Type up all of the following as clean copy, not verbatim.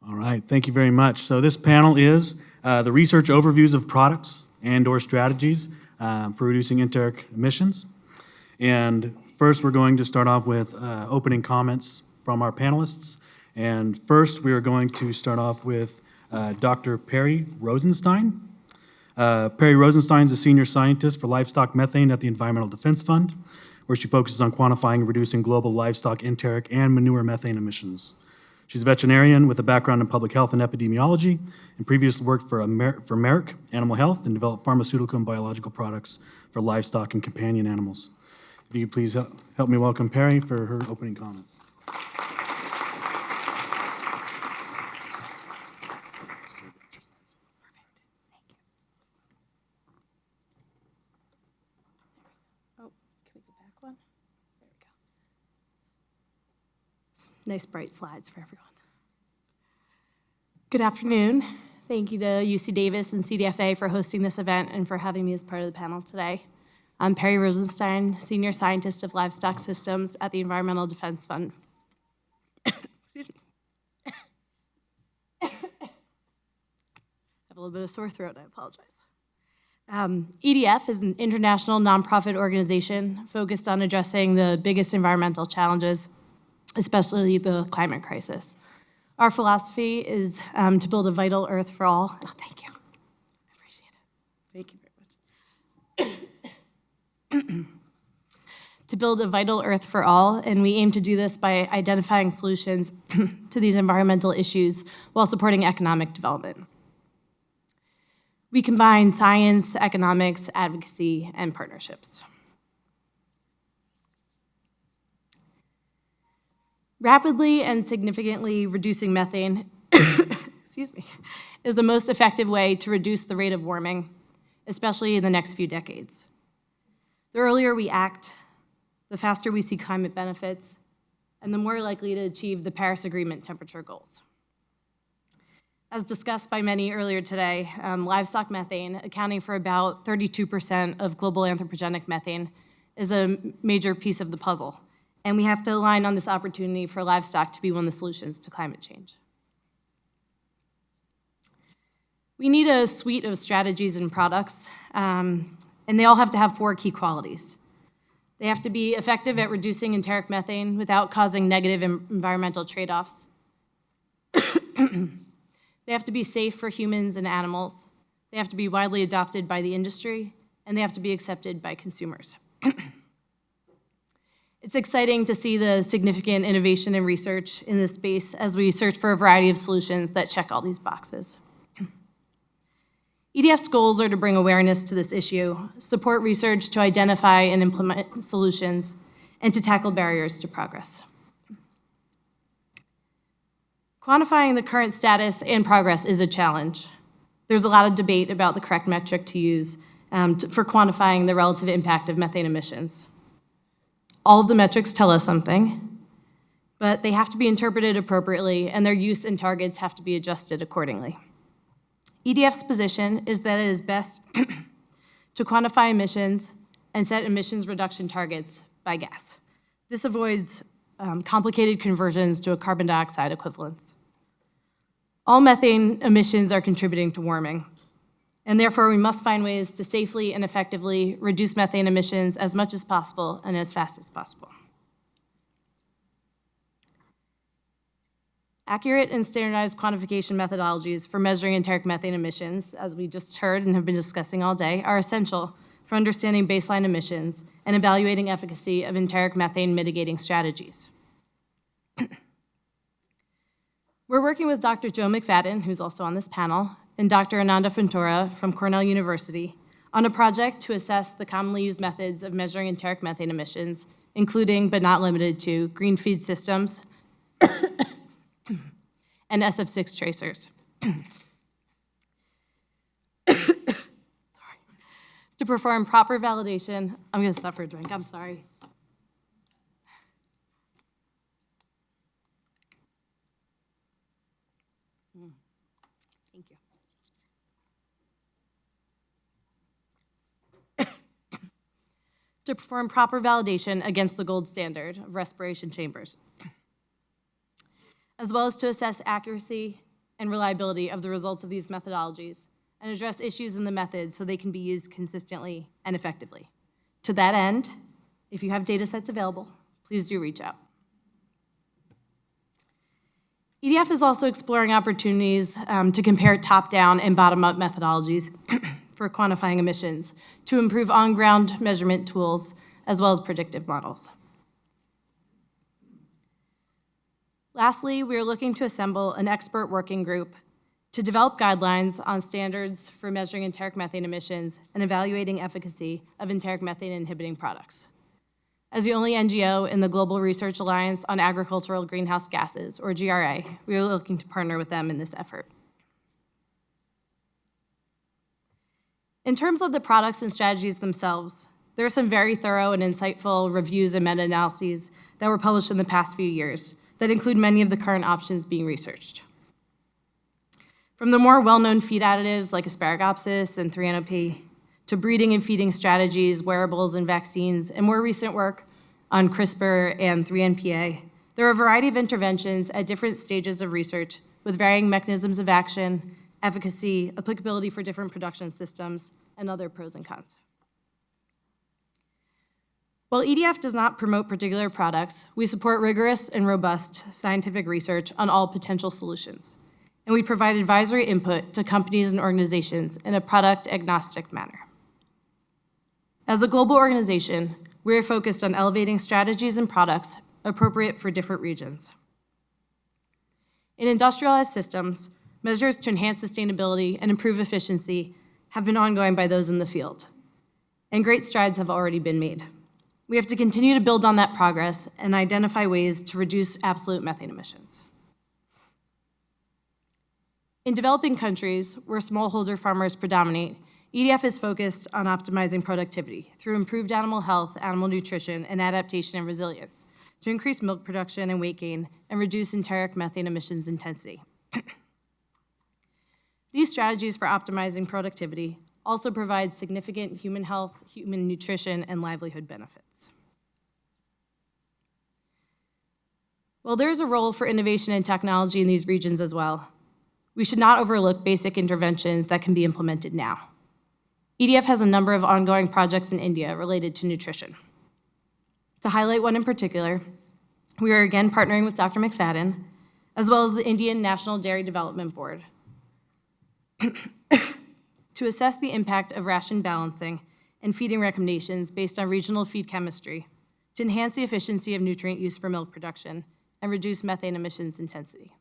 All right, thank you very much. So this panel is the research overviews of products and/or strategies for reducing enteric emissions. And first, we're going to start off with opening comments from our panelists. And first, we are going to start off with Dr. Peri Rosenstein. Peri Rosenstein is a senior scientist for livestock methane at the Environmental Defense Fund, where she focuses on quantifying and reducing global livestock enteric and manure methane emissions. She's a veterinarian with a background in public health and epidemiology, and previously worked for Merck Animal Health and developed pharmaceutical and biological products for livestock and companion animals. If you could please help me welcome Peri for her opening comments. Nice bright slides for everyone. Good afternoon. Thank you to UC Davis and CDFA for hosting this event and for having me as part of the panel today. I'm Peri Rosenstein, Senior Scientist of Livestock Systems at the Environmental Defense Fund. Excuse me. I have a little bit of sore throat, I apologize. EDF is an international nonprofit organization focused on addressing the biggest environmental challenges, especially the climate crisis. Our philosophy is to build a vital earth for all. Oh, thank you. I appreciate it. Thank you very much. To build a vital earth for all, and we aim to do this by identifying solutions to these environmental issues while supporting economic development. We combine science, economics, advocacy, and partnerships. Rapidly and significantly reducing methane excuse me, is the most effective way to reduce the rate of warming, especially in the next few decades. The earlier we act, the faster we see climate benefits, and the more likely to achieve the Paris Agreement temperature goals. As discussed by many earlier today, livestock methane, accounting for about 32% of global anthropogenic methane, is a major piece of the puzzle. And we have to align on this opportunity for livestock to be one of the solutions to climate change. We need a suite of strategies and products, and they all have to have 4 key qualities. They have to be effective at reducing enteric methane without causing negative environmental trade-offs. They have to be safe for humans and animals. They have to be widely adopted by the industry, and they have to be accepted by consumers. It's exciting to see the significant innovation and research in this space as we search for a variety of solutions that check all these boxes. EDF's goals are to bring awareness to this issue, support research to identify and implement solutions, and to tackle barriers to progress. Quantifying the current status and progress is a challenge. There's a lot of debate about the correct metric to use for quantifying the relative impact of methane emissions. All of the metrics tell us something, but they have to be interpreted appropriately, and their use and targets have to be adjusted accordingly. EDF's position is that it is best to quantify emissions and set emissions reduction targets by gas. This avoids complicated conversions to a carbon dioxide equivalence. All methane emissions are contributing to warming, and therefore we must find ways to safely and effectively reduce methane emissions as much as possible and as fast as possible. Accurate and standardized quantification methodologies for measuring enteric methane emissions, as we just heard and have been discussing all day, are essential for understanding baseline emissions and evaluating efficacy of enteric methane mitigating strategies. We're working with Dr. Joe McFadden, who's also on this panel, and Dr. Ananda Funtura from Cornell University on a project to assess the commonly used methods of measuring enteric methane emissions, including but not limited to green feed systems and SF6 tracers. Sorry. To perform proper validation, I'm gonna suffer a drink, I'm sorry. Thank you. To perform proper validation against the gold standard of respiration chambers, as well as to assess accuracy and reliability of the results of these methodologies and address issues in the methods so they can be used consistently and effectively. To that end, if you have data sets available, please do reach out. EDF is also exploring opportunities to compare top-down and bottom-up methodologies for quantifying emissions to improve on-ground measurement tools as well as predictive models. Lastly, we are looking to assemble an expert working group to develop guidelines on standards for measuring enteric methane emissions and evaluating efficacy of enteric methane inhibiting products. As the only NGO in the Global Research Alliance on Agricultural Greenhouse Gases, or GRA, we are looking to partner with them in this effort. In terms of the products and strategies themselves, there are some very thorough and insightful reviews and meta-analyses that were published in the past few years that include many of the current options being researched. From the more well-known feed additives like asparagopsis and 3-NOP, to breeding and feeding strategies, wearables and vaccines, and more recent work on CRISPR and 3-NPA, there are a variety of interventions at different stages of research with varying mechanisms of action, efficacy, applicability for different production systems, and other pros and cons. While EDF does not promote particular products, we support rigorous and robust scientific research on all potential solutions, and we provide advisory input to companies and organizations in a product-agnostic manner. As a global organization, we are focused on elevating strategies and products appropriate for different regions. In industrialized systems, measures to enhance sustainability and improve efficiency have been ongoing by those in the field, and great strides have already been made. We have to continue to build on that progress and identify ways to reduce absolute methane emissions. In developing countries where smallholder farmers predominate, EDF is focused on optimizing productivity through improved animal health, animal nutrition, and adaptation and resilience to increase milk production and weight gain and reduce enteric methane emissions intensity. These strategies for optimizing productivity also provide significant human health, human nutrition, and livelihood benefits. While there is a role for innovation and technology in these regions as well, we should not overlook basic interventions that can be implemented now. EDF has a number of ongoing projects in India related to nutrition. To highlight one in particular, we are again partnering with Dr. McFadden, as well as the Indian National Dairy Development Board, to assess the impact of ration balancing and feeding recommendations based on regional feed chemistry to enhance the efficiency of nutrient use for milk production and reduce methane emissions intensity.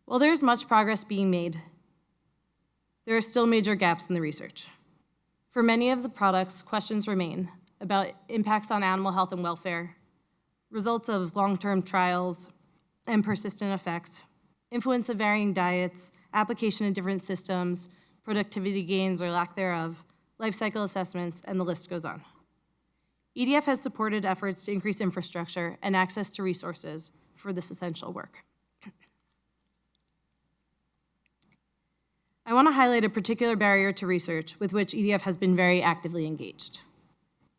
While there is much progress being made, there are still major gaps in the research. For many of the products, questions remain about impacts on animal health and welfare, results of long-term trials and persistent effects, influence of varying diets, application in different systems, productivity gains or lack thereof, life cycle assessments, and the list goes on. EDF has supported efforts to increase infrastructure and access to resources for this essential work. I want to highlight a particular barrier to research with which EDF has been very actively engaged.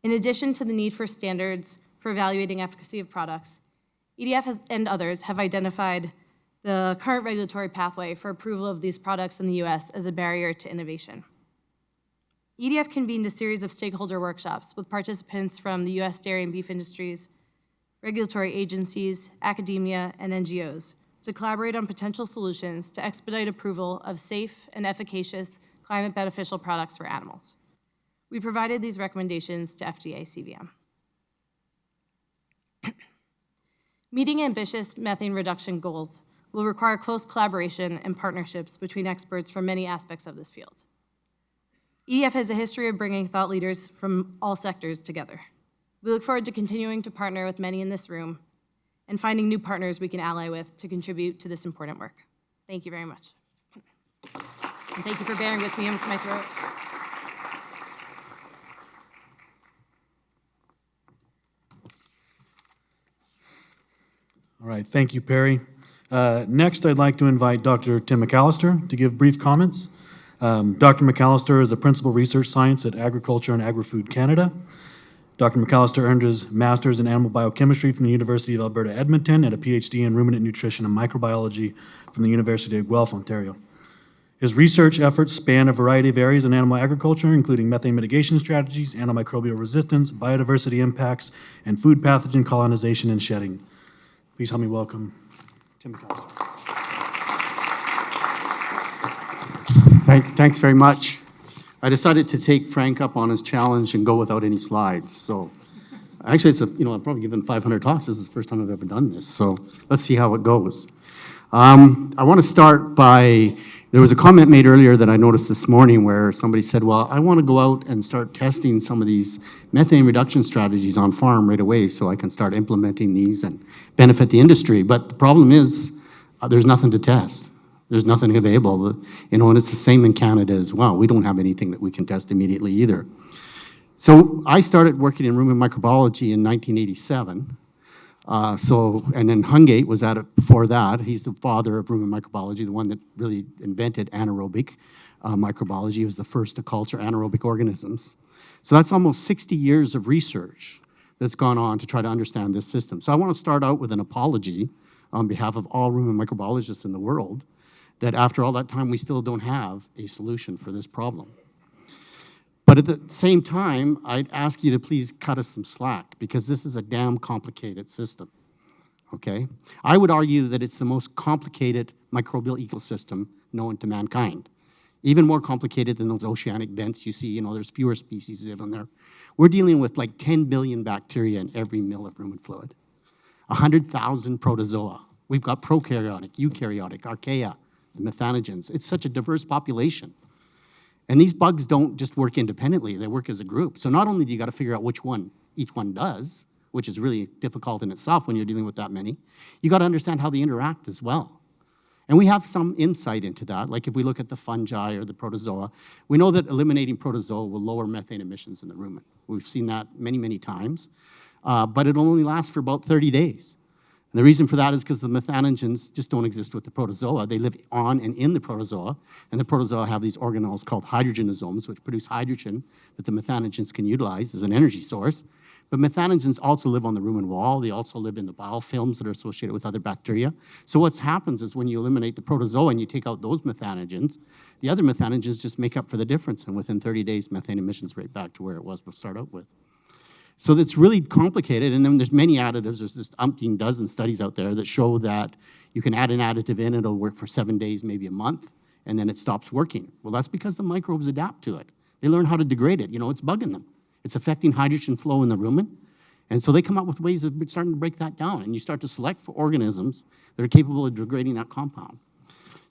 In addition to the need for standards for evaluating efficacy of products, EDF and others have identified the current regulatory pathway for approval of these products in the US as a barrier to innovation. EDF convened a series of stakeholder workshops with participants from the US dairy and beef industries, regulatory agencies, academia, and NGOs to collaborate on potential solutions to expedite approval of safe and efficacious climate-beneficial products for animals. We provided these recommendations to FDA CVM. Meeting ambitious methane reduction goals will require close collaboration and partnerships between experts from many aspects of this field. EDF has a history of bringing thought leaders from all sectors together. We look forward to continuing to partner with many in this room and finding new partners we can ally with to contribute to this important work. Thank you very much. And thank you for bearing with me in my throat. All right, thank you, Peri. Next, I'd like to invite Dr. Tim McAllister to give brief comments. Dr. McAllister is a principal research science at Agriculture and Agri-Food Canada. Dr. McAllister earned his master's in animal biochemistry from the University of Alberta, Edmonton, and a PhD in ruminant nutrition and microbiology from the University of Guelph, Ontario. His research efforts span a variety of areas in animal agriculture, including methane mitigation strategies, antimicrobial resistance, biodiversity impacts, and food pathogen colonization and shedding. Please help me welcome Tim McAllister. Thanks very much. I decided to take Frank up on his challenge and go without any slides. So actually, I've probably given 500 talks. This is the first time I've ever done this. So let's see how it goes. I want to start by, there was a comment made earlier that I noticed this morning where somebody said, well, I want to go out and start testing some of these methane reduction strategies on farm right away so I can start implementing these and benefit the industry. But the problem is there's nothing to test. There's nothing available, and it's the same in Canada as well. We don't have anything that we can test immediately either. So I started working in rumen microbiology in 1987. And then Hungate was at it before that. He's the father of rumen microbiology, the one that really invented anaerobic microbiology. He was the first to culture anaerobic organisms. So that's almost 60 years of research that's gone on to try to understand this system. So I want to start out with an apology on behalf of all rumen microbiologists in the world that after all that time, we still don't have a solution for this problem. But at the same time, I'd ask you to please cut us some slack because this is a damn complicated system, okay? I would argue that it's the most complicated microbial ecosystem known to mankind. Even more complicated than those oceanic vents you see, there's fewer species live in there. We're dealing with like 10 billion bacteria in every mil of rumen fluid, 100,000 protozoa. We've got prokaryotic, eukaryotic, archaea, the methanogens. It's such a diverse population. And these bugs don't just work independently, they work as a group. So not only do you got to figure out which one each one does, which is really difficult in itself when you're dealing with that many, you got to understand how they interact as well. And we have some insight into that, like if we look at the fungi or the protozoa, we know that eliminating protozoa will lower methane emissions in the rumen. We've seen that many, many times, but it only lasts for about 30 days. And the reason for that is because the methanogens just don't exist with the protozoa. They live on and in the protozoa, and the protozoa have these organelles called hydrogenosomes, which produce hydrogen that the methanogens can utilize as an energy source. But methanogens also live on the rumen wall. They also live in the biofilms that are associated with other bacteria. So what happens is when you eliminate the protozoa and you take out those methanogens, the other methanogens just make up for the difference, and within 30 days, methane emissions right back to where it was to start out with. So it's really complicated, and then there's many additives. There's just umpteen dozen studies out there that show that you can add an additive in, it'll work for 7 days, maybe a month, and then it stops working. Well, that's because the microbes adapt to it. They learn how to degrade it. It's bugging them. It's affecting hydrogen flow in the rumen, and so they come up with ways of starting to break that down, and you start to select for organisms that are capable of degrading that compound.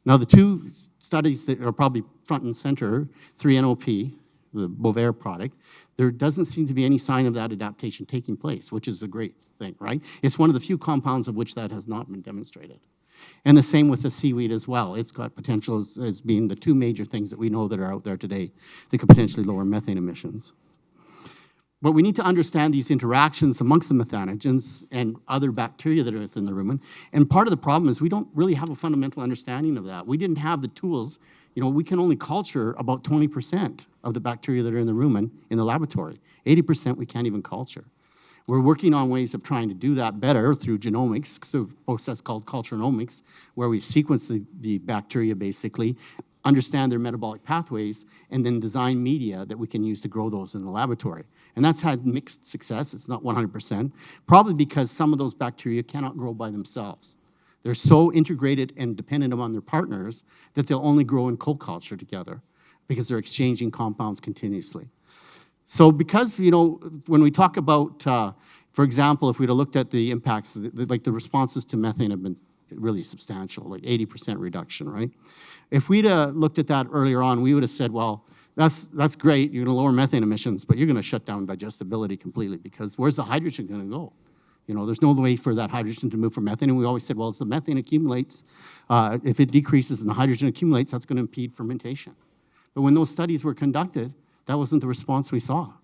Now, the two studies that are probably front and center, 3-NOP, the Bovaer product, there doesn't seem to be any sign of that adaptation taking place, which is a great thing, right? It's one of the few compounds of which that has not been demonstrated. And the same with the seaweed as well. It's got potential as being the two major things that we know that are out there today that could potentially lower methane emissions. But we need to understand these interactions amongst the methanogens and other bacteria that are within the rumen. And part of the problem is we don't really have a fundamental understanding of that. We didn't have the tools. We can only culture about 20% of the bacteria that are in the rumen in the laboratory. 80% we can't even culture. We're working on ways of trying to do that better through genomics, through a process called culturenomics, where we sequence the bacteria basically, understand their metabolic pathways, and then design media that we can use to grow those in the laboratory. And that's had mixed success. It's not 100%, probably because some of those bacteria cannot grow by themselves. They're so integrated and dependent upon their partners that they'll only grow in co-culture together because they're exchanging compounds continuously. So because, when we talk about, for example, if we'd have looked at the impacts, the responses to methane have been really substantial, like 80% reduction, right? If we'd looked at that earlier on, we would have said, well, that's great, you're gonna lower methane emissions, but you're gonna shut down digestibility completely because where's the hydrogen gonna go? There's no way for that hydrogen to move from methane. And we always said, well, as the methane accumulates, if it decreases and the hydrogen accumulates, that's going to impede fermentation. But when those studies were conducted, that wasn't the response we saw.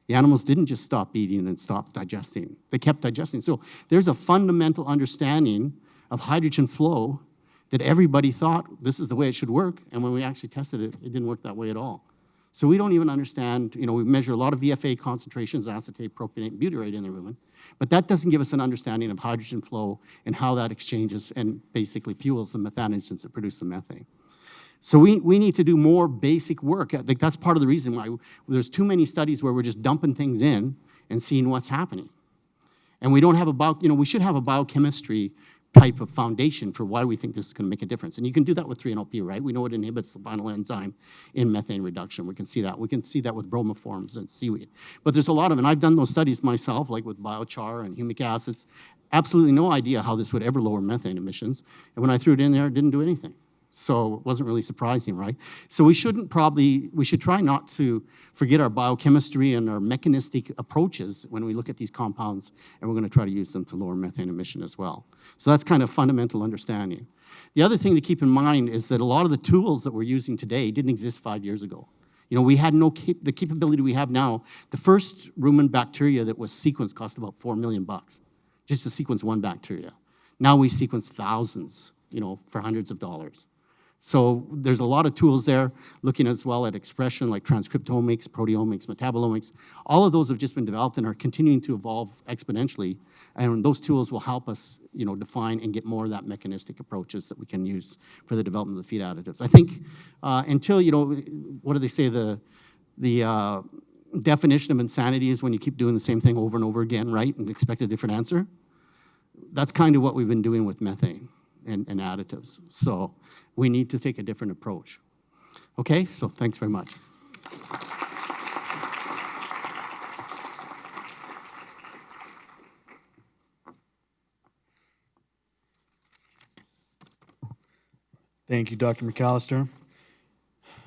The animals didn't just stop eating and stop digesting. They kept digesting. So there's a fundamental understanding of hydrogen flow that everybody thought this is the way it should work. And when we actually tested it, it didn't work that way at all. So we don't even understand, we measure a lot of VFA concentrations, acetate, propionate, butyrate in the rumen, but that doesn't give us an understanding of hydrogen flow and how that exchanges and basically fuels the methane engines that produce the methane. So we need to do more basic work. I think that's part of the reason why there's too many studies where we're just dumping things in and seeing what's happening. And we don't have we should have a biochemistry type of foundation for why we think this is going to make a difference. And you can do that with 3-NOP, right? We know it inhibits the final enzyme in methane reduction. We can see that. We can see that with bromoforms and seaweed. But there's a lot of, and I've done those studies myself, like with biochar and humic acids. Absolutely no idea how this would ever lower methane emissions. And when I threw it in there, it didn't do anything. So it wasn't really surprising, right? So we should try not to forget our biochemistry and our mechanistic approaches when we look at these compounds, and we're going to try to use them to lower methane emission as well. So that's kind of fundamental understanding. The other thing to keep in mind is that a lot of the tools that we're using today didn't exist 5 years ago. We had the capability we have now. The first rumen bacteria that was sequenced cost about $4 million, just to sequence one bacteria. Now we sequence thousands, for hundreds of dollars. So there's a lot of tools there, looking as well at expression like transcriptomics, proteomics, metabolomics. All of those have just been developed and are continuing to evolve exponentially. And those tools will help us, define and get more of that mechanistic approaches that we can use for the development of the feed additives. I think until, what do they say, the definition of insanity is when you keep doing the same thing over and over again, right, and expect a different answer. That's kind of what we've been doing with methane and additives. So we need to take a different approach. Okay, so thanks very much. Thank you, Dr. McAllister.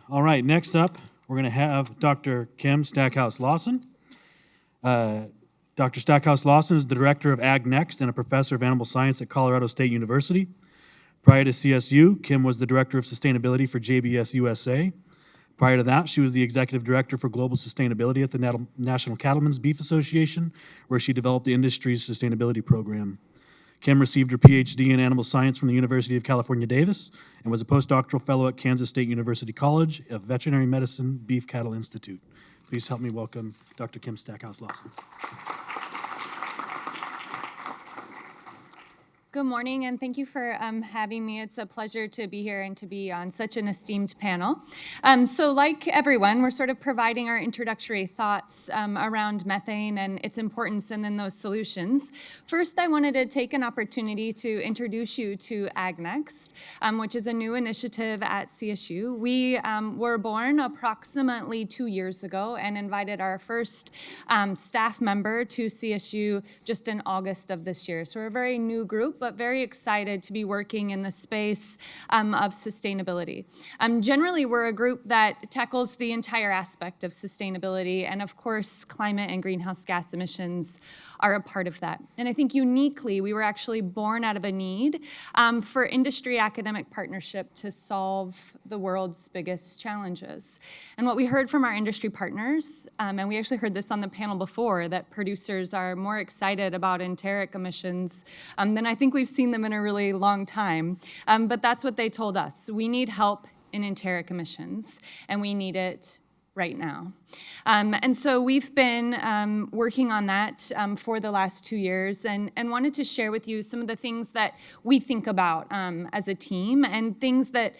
All right, next up, we're going to have Dr. Kim Stackhouse-Lawson. Dr. Stackhouse-Lawson is the director of Ag Next and a professor of animal science at Colorado State University. Prior to CSU, Kim was the director of sustainability for JBS USA. Prior to that, she was the executive director for global sustainability at the National Cattlemen's Beef Association, where she developed the industry's sustainability program. Kim received her PhD in animal science from the University of California, Davis, and was a postdoctoral fellow at Kansas State University College of Veterinary Medicine Beef Cattle Institute. Please help me welcome Dr. Kim Stackhouse-Lawson. Good morning, and thank you for having me. It's a pleasure to be here and to be on such an esteemed panel. So like everyone, we're sort of providing our introductory thoughts around methane and its importance and then those solutions. First, I wanted to take an opportunity to introduce you to AgNext, which is a new initiative at CSU. We were born approximately 2 years ago and invited our first staff member to CSU just in August of this year. So we're a very new group, but very excited to be working in the space of sustainability. Generally, we're a group that tackles the entire aspect of sustainability, and of course, climate and greenhouse gas emissions are a part of that. And I think uniquely, we were actually born out of a need for industry-academic partnership to solve the world's biggest challenges. And what we heard from our industry partners, and we actually heard this on the panel before, that producers are more excited about enteric emissions than I think we've seen them in a really long time. But that's what they told us. We need help in enteric emissions, and we need it right now. And so we've been working on that for the last 2 years and wanted to share with you some of the things that we think about as a team and things that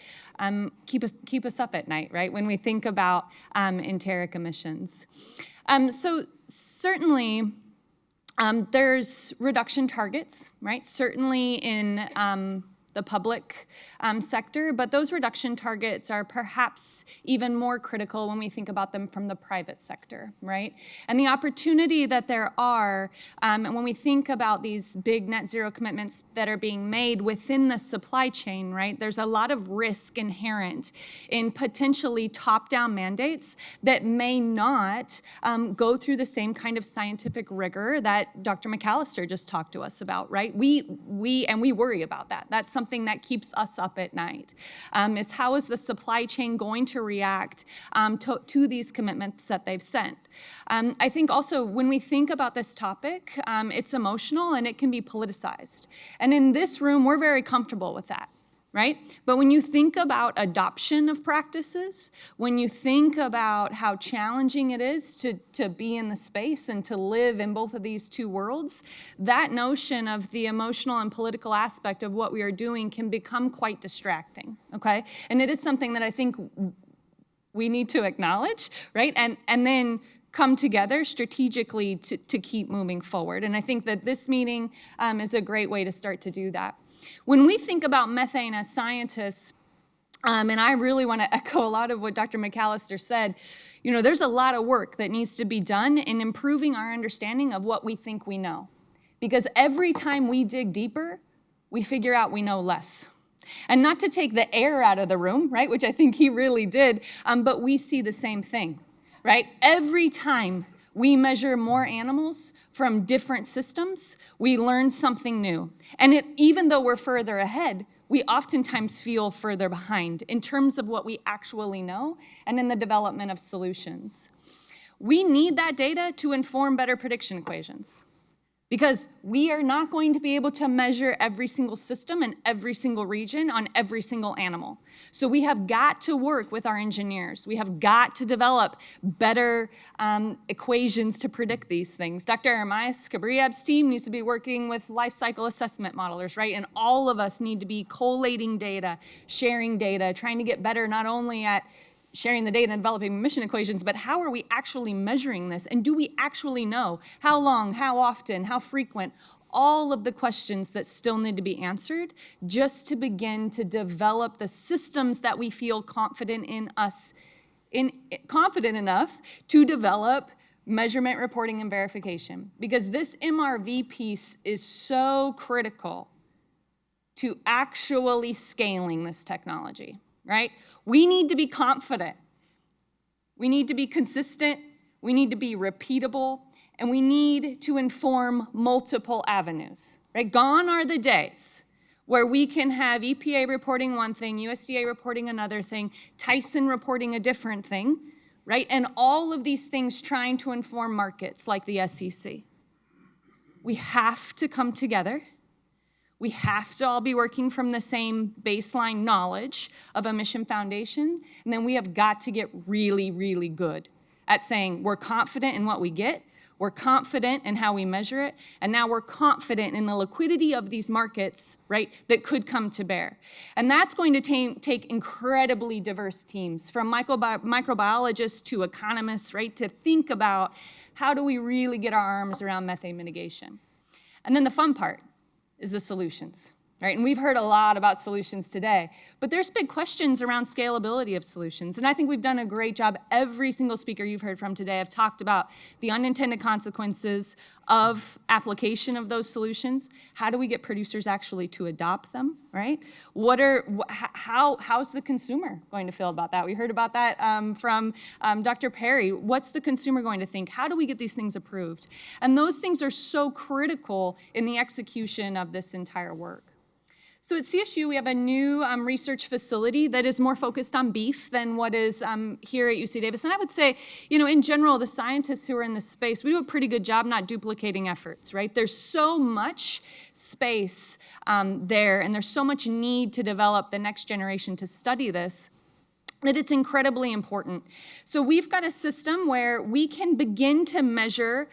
keep us up at night, right, when we think about enteric emissions. So certainly, there's reduction targets, right? Certainly in the public sector, but those reduction targets are perhaps even more critical when we think about them from the private sector, right? And the opportunity that there are, and when we think about these big net zero commitments that are being made within the supply chain, right, there's a lot of risk inherent in potentially top-down mandates that may not go through the same kind of scientific rigor that Dr. McAllister just talked to us about, right? We worry about that. That's something that keeps us up at night, is how is the supply chain going to react to these commitments that they've sent. I think also when we think about this topic, it's emotional and it can be politicized. And in this room, we're very comfortable with that. right? But when you think about adoption of practices, when you think about how challenging it is to be in the space and to live in both of these two worlds, that notion of the emotional and political aspect of what we are doing can become quite distracting, okay? And it is something that I think we need to acknowledge, right? And then come together strategically to keep moving forward. And I think that this meeting is a great way to start to do that. When we think about methane as scientists, and I really want to echo a lot of what Dr. McAllister said, there's a lot of work that needs to be done in improving our understanding of what we think we know. Because every time we dig deeper, we figure out we know less. And not to take the air out of the room, right, which I think he really did, but we see the same thing, right? Every time we measure more animals from different systems, we learn something new. And even though we're further ahead, we oftentimes feel further behind in terms of what we actually know and in the development of solutions. We need that data to inform better prediction equations, because we are not going to be able to measure every single system in every single region on every single animal. So we have got to work with our engineers. We have got to develop better equations to predict these things. Dr. Ermias Kabriab's team needs to be working with life cycle assessment modelers, right? And all of us need to be collating data, sharing data, trying to get better not only at sharing the data and developing emission equations, but how are we actually measuring this? And do we actually know how long, how often, how frequent? All of the questions that still need to be answered just to begin to develop the systems that we feel confident enough to develop measurement, reporting, and verification. Because this MRV piece is so critical to actually scaling this technology, right? We need to be confident. We need to be consistent. We need to be repeatable. And we need to inform multiple avenues, right? Gone are the days where we can have EPA reporting one thing, USDA reporting another thing, Tyson reporting a different thing, right? And all of these things trying to inform markets like the SEC. We have to come together. We have to all be working from the same baseline knowledge of emission foundation, and then we have got to get really, really good at saying we're confident in what we get, we're confident in how we measure it, and now we're confident in the liquidity of these markets, right, that could come to bear. And that's going to take incredibly diverse teams, from microbiologists to economists, right, to think about how do we really get our arms around methane mitigation. And then the fun part is the solutions, right? And we've heard a lot about solutions today, but there's big questions around scalability of solutions. And I think we've done a great job. Every single speaker you've heard from today have talked about the unintended consequences of application of those solutions. How do we get producers actually to adopt them, right? How's the consumer going to feel about that? We heard about that from Dr. Peri. What's the consumer going to think? How do we get these things approved? And those things are so critical in the execution of this entire work. So at CSU, we have a new research facility that is more focused on beef than what is here at UC Davis. And I would say, in general, the scientists who are in this space, we do a pretty good job not duplicating efforts, right? There's so much space there, and there's so much need to develop the next generation to study this, that it's incredibly important. So we've got a system where we can begin to measure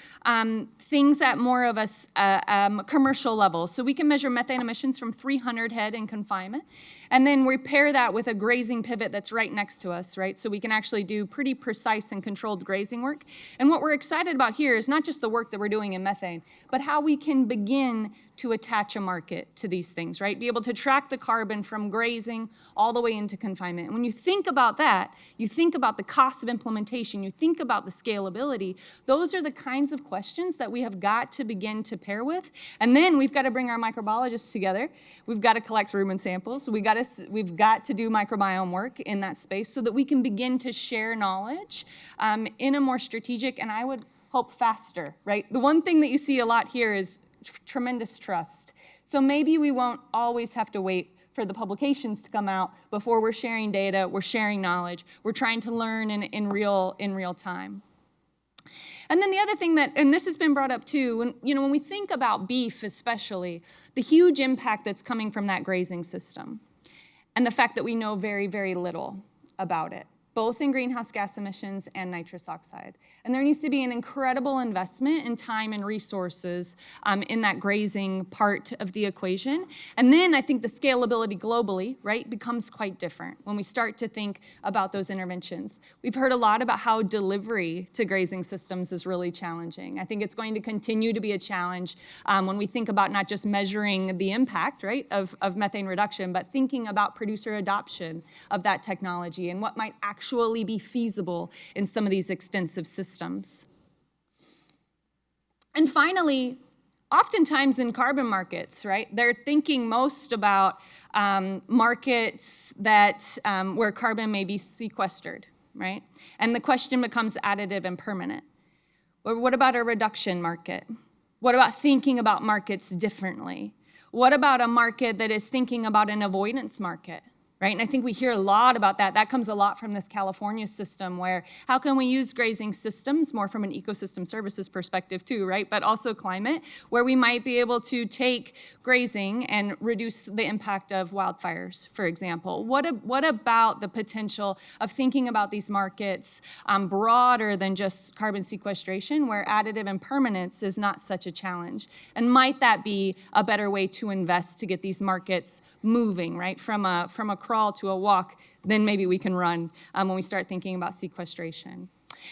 things at more of a commercial level. So we can measure methane emissions from 300 head in confinement, and then we pair that with a grazing pivot that's right next to us, right? So we can actually do pretty precise and controlled grazing work. And what we're excited about here is not just the work that we're doing in methane, but how we can begin to attach a market to these things, right? Be able to track the carbon from grazing all the way into confinement. And when you think about that, you think about the cost of implementation, you think about the scalability, those are the kinds of questions that we have got to begin to pair with. And then we've got to bring our microbiologists together. We've got to collect rumen samples. We've got to do microbiome work in that space so that we can begin to share knowledge in a more strategic, and I would hope faster, right? The one thing that you see a lot here is tremendous trust. So maybe we won't always have to wait for the publications to come out before we're sharing data, we're sharing knowledge, we're trying to learn in real time. And then the other thing that, and this has been brought up too, when we think about beef especially, the huge impact that's coming from that grazing system. and the fact that we know very, very little about it, both in greenhouse gas emissions and nitrous oxide. And there needs to be an incredible investment in time and resources in that grazing part of the equation. And then I think the scalability globally, right, becomes quite different when we start to think about those interventions. We've heard a lot about how delivery to grazing systems is really challenging. I think it's going to continue to be a challenge when we think about not just measuring the impact, right, of methane reduction, but thinking about producer adoption of that technology and what might actually be feasible in some of these extensive systems. And finally, oftentimes in carbon markets, right, they're thinking most about markets that where carbon may be sequestered, right? And the question becomes additive and permanent. But what about a reduction market? What about thinking about markets differently? What about a market that is thinking about an avoidance market? Right? And I think we hear a lot about that. That comes a lot from this California system where how can we use grazing systems more from an ecosystem services perspective too, right? But also climate, where we might be able to take grazing and reduce the impact of wildfires, for example. What about the potential of thinking about these markets broader than just carbon sequestration, where additive and permanence is not such a challenge? And might that be a better way to invest to get these markets moving, right? From a crawl to a walk, then maybe we can run when we start thinking about sequestration.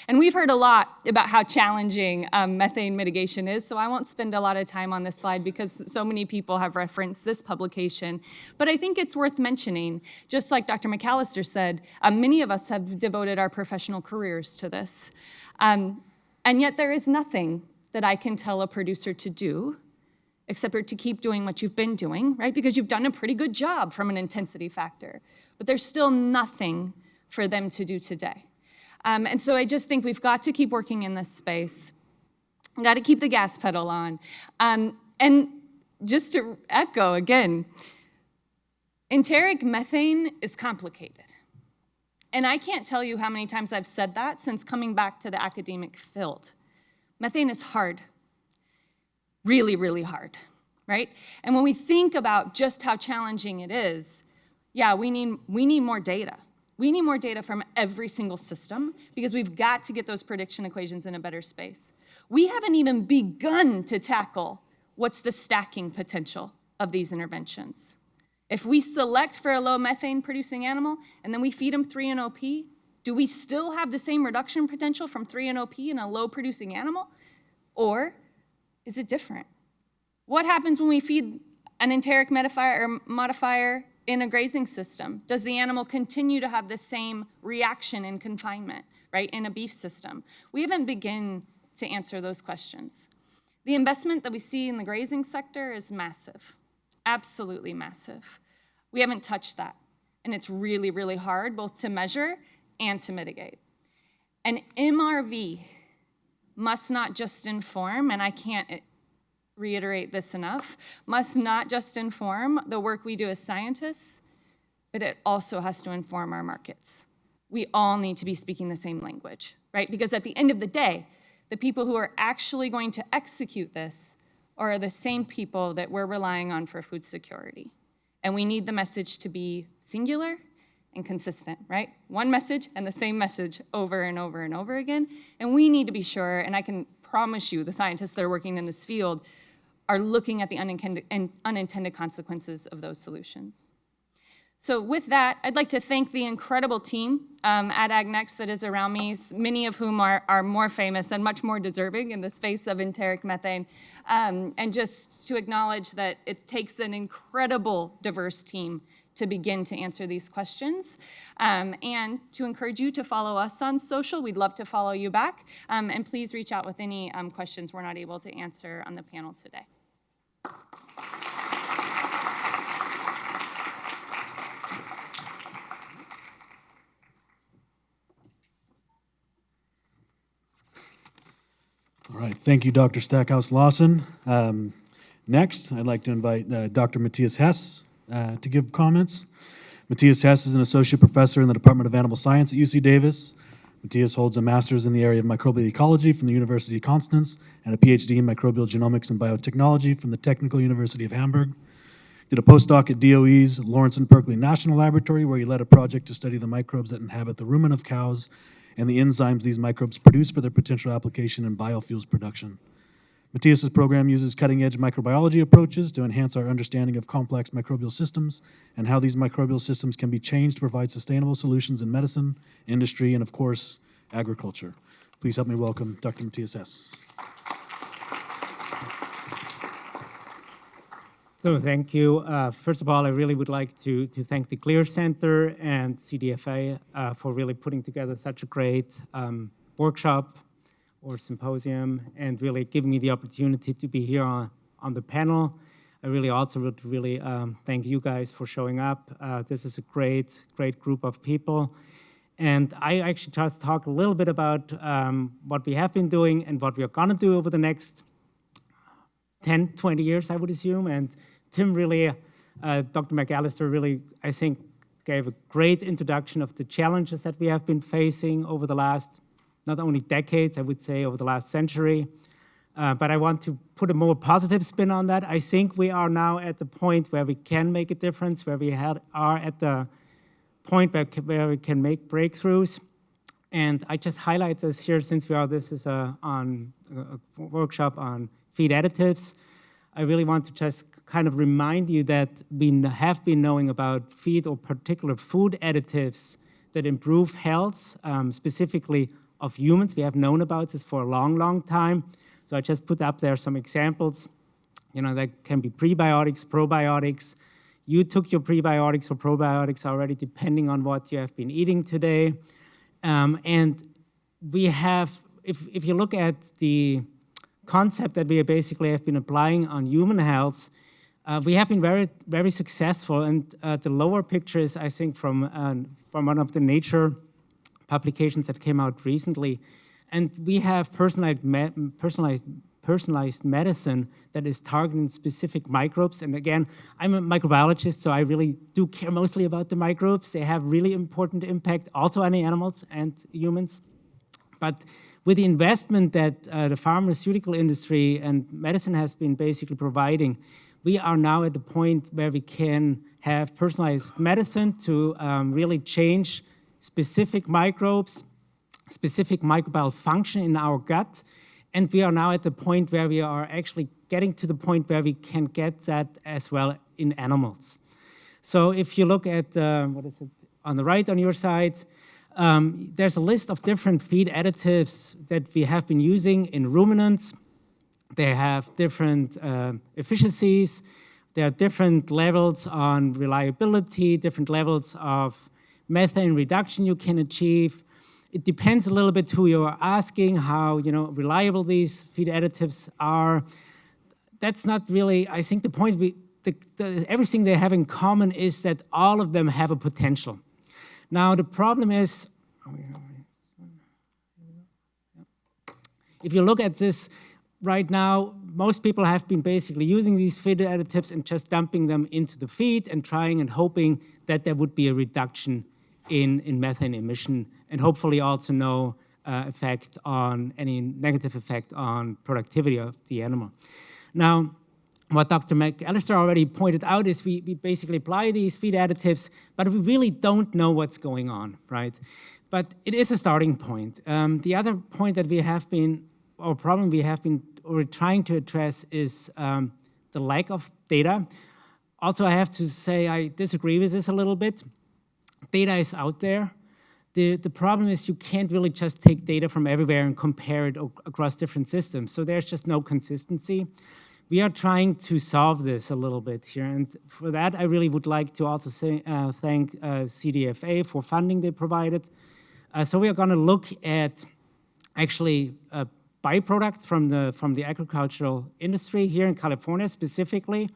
And we've heard a lot about how challenging methane mitigation is, so I won't spend a lot of time on this slide because so many people have referenced this publication. But I think it's worth mentioning, just like Dr. McAllister said, many of us have devoted our professional careers to this. And yet there is nothing that I can tell a producer to do except for to keep doing what you've been doing, right? Because you've done a pretty good job from an intensity factor. But there's still nothing for them to do today. And so I just think we've got to keep working in this space. We've got to keep the gas pedal on. And just to echo again, enteric methane is complicated. And I can't tell you how many times I've said that since coming back to the academic field. Methane is hard. Really, really hard, right? And when we think about just how challenging it is, yeah, we need more data. We need more data from every single system because we've got to get those prediction equations in a better space. We haven't even begun to tackle what's the stacking potential of these interventions. If we select for a low methane producing animal and then we feed them 3-NOP, do we still have the same reduction potential from 3-NOP in a low producing animal? Or is it different? What happens when we feed an enteric modifier in a grazing system? Does the animal continue to have the same reaction in confinement, right, in a beef system? We haven't begun to answer those questions. The investment that we see in the grazing sector is massive, absolutely massive. We haven't touched that, and it's really, really hard both to measure and to mitigate. And MRV must not just inform, and I can't reiterate this enough, must not just inform the work we do as scientists, but it also has to inform our markets. We all need to be speaking the same language, right? Because at the end of the day, the people who are actually going to execute this are the same people that we're relying on for food security. And we need the message to be singular and consistent, right? One message and the same message over and over and over again. And we need to be sure, and I can promise you the scientists that are working in this field are looking at the unintended consequences of those solutions. So with that, I'd like to thank the incredible team at AgNext that is around me, many of whom are more famous and much more deserving in the space of enteric methane, and just to acknowledge that it takes an incredible diverse team to begin to answer these questions, and to encourage you to follow us on social. We'd love to follow you back, and please reach out with any questions we're not able to answer on the panel today. All right, thank you, Dr. Stackhouse-Lawson. Next, I'd like to invite Dr. Matthias Hess to give comments. Matthias Hess is an associate professor in the Department of Animal Science at UC Davis. Matthias holds a master's in the area of microbial ecology from the University of Constance and a PhD in microbial genomics and biotechnology from the Technical University of Hamburg. did a postdoc at DOE's Lawrence and Berkeley National Laboratory, where he led a project to study the microbes that inhabit the rumen of cows and the enzymes these microbes produce for their potential application in biofuels production. Matthias's program uses cutting-edge microbiology approaches to enhance our understanding of complex microbial systems and how these microbial systems can be changed to provide sustainable solutions in medicine, industry, and of course, agriculture. Please help me welcome Dr. Matthias Hess. So thank you. First of all, I really would like to thank the Clear Center and CDFA for really putting together such a great workshop or symposium and really giving me the opportunity to be here on the panel. I really also would really thank you guys for showing up. This is a great group of people. And I actually just talk a little bit about what we have been doing and what we are gonna do over the next 10, 20 years, I would assume. And Tim really, Dr. McAllister really, I think, gave a great introduction of the challenges that we have been facing over the last, not only decades, I would say over the last century. But I want to put a more positive spin on that. I think we are now at the point where we can make a difference, where we are at the point where we can make breakthroughs. And I just highlight this here since this is a workshop on feed additives. I really want to just kind of remind you that we have been knowing about feed or particular food additives that improve health, specifically of humans. We have known about this for a long time. So I just put up there some examples. You know, that can be prebiotics, probiotics. You took your prebiotics or probiotics already, depending on what you have been eating today. And we have, if you look at the concept that we basically have been applying on human health, we have been very successful. And the lower picture is, I think, from one of the Nature publications that came out recently. And we have personalized medicine that is targeting specific microbes. And again, I'm a microbiologist, so I really do care mostly about the microbes. They have really important impact also on the animals and humans. But with the investment that the pharmaceutical industry and medicine has been basically providing, we are now at the point where we can have personalized medicine to really change specific microbes, specific microbial function in our gut. And we are now at the point where we are actually getting to the point where we can get that as well in animals. So if you look at, what is it, on the right on your side, there's a list of different feed additives that we have been using in ruminants. They have different efficiencies. There are different levels on reliability, different levels of methane reduction you can achieve. It depends a little bit who you're asking, how reliable these feed additives are. That's not really, I think the point, everything they have in common is that all of them have a potential. Now the problem is, if you look at this right now, most people have been basically using these feed additives and just dumping them into the feed and trying and hoping that there would be a reduction in methane emission, and hopefully also no effect on any negative effect on productivity of the animal. Now, what Dr. McAllister already pointed out is we basically apply these feed additives, but we really don't know what's going on, right? But it is a starting point. The other point that we have been, or problem we have been or trying to address is the lack of data. Also, I have to say I disagree with this a little bit. Data is out there. The problem is you can't really just take data from everywhere and compare it across different systems. So there's just no consistency. We are trying to solve this a little bit here. And for that, I really would like to also thank CDFA for funding they provided. So we are going to look at actually byproducts from the agricultural industry here in California specifically.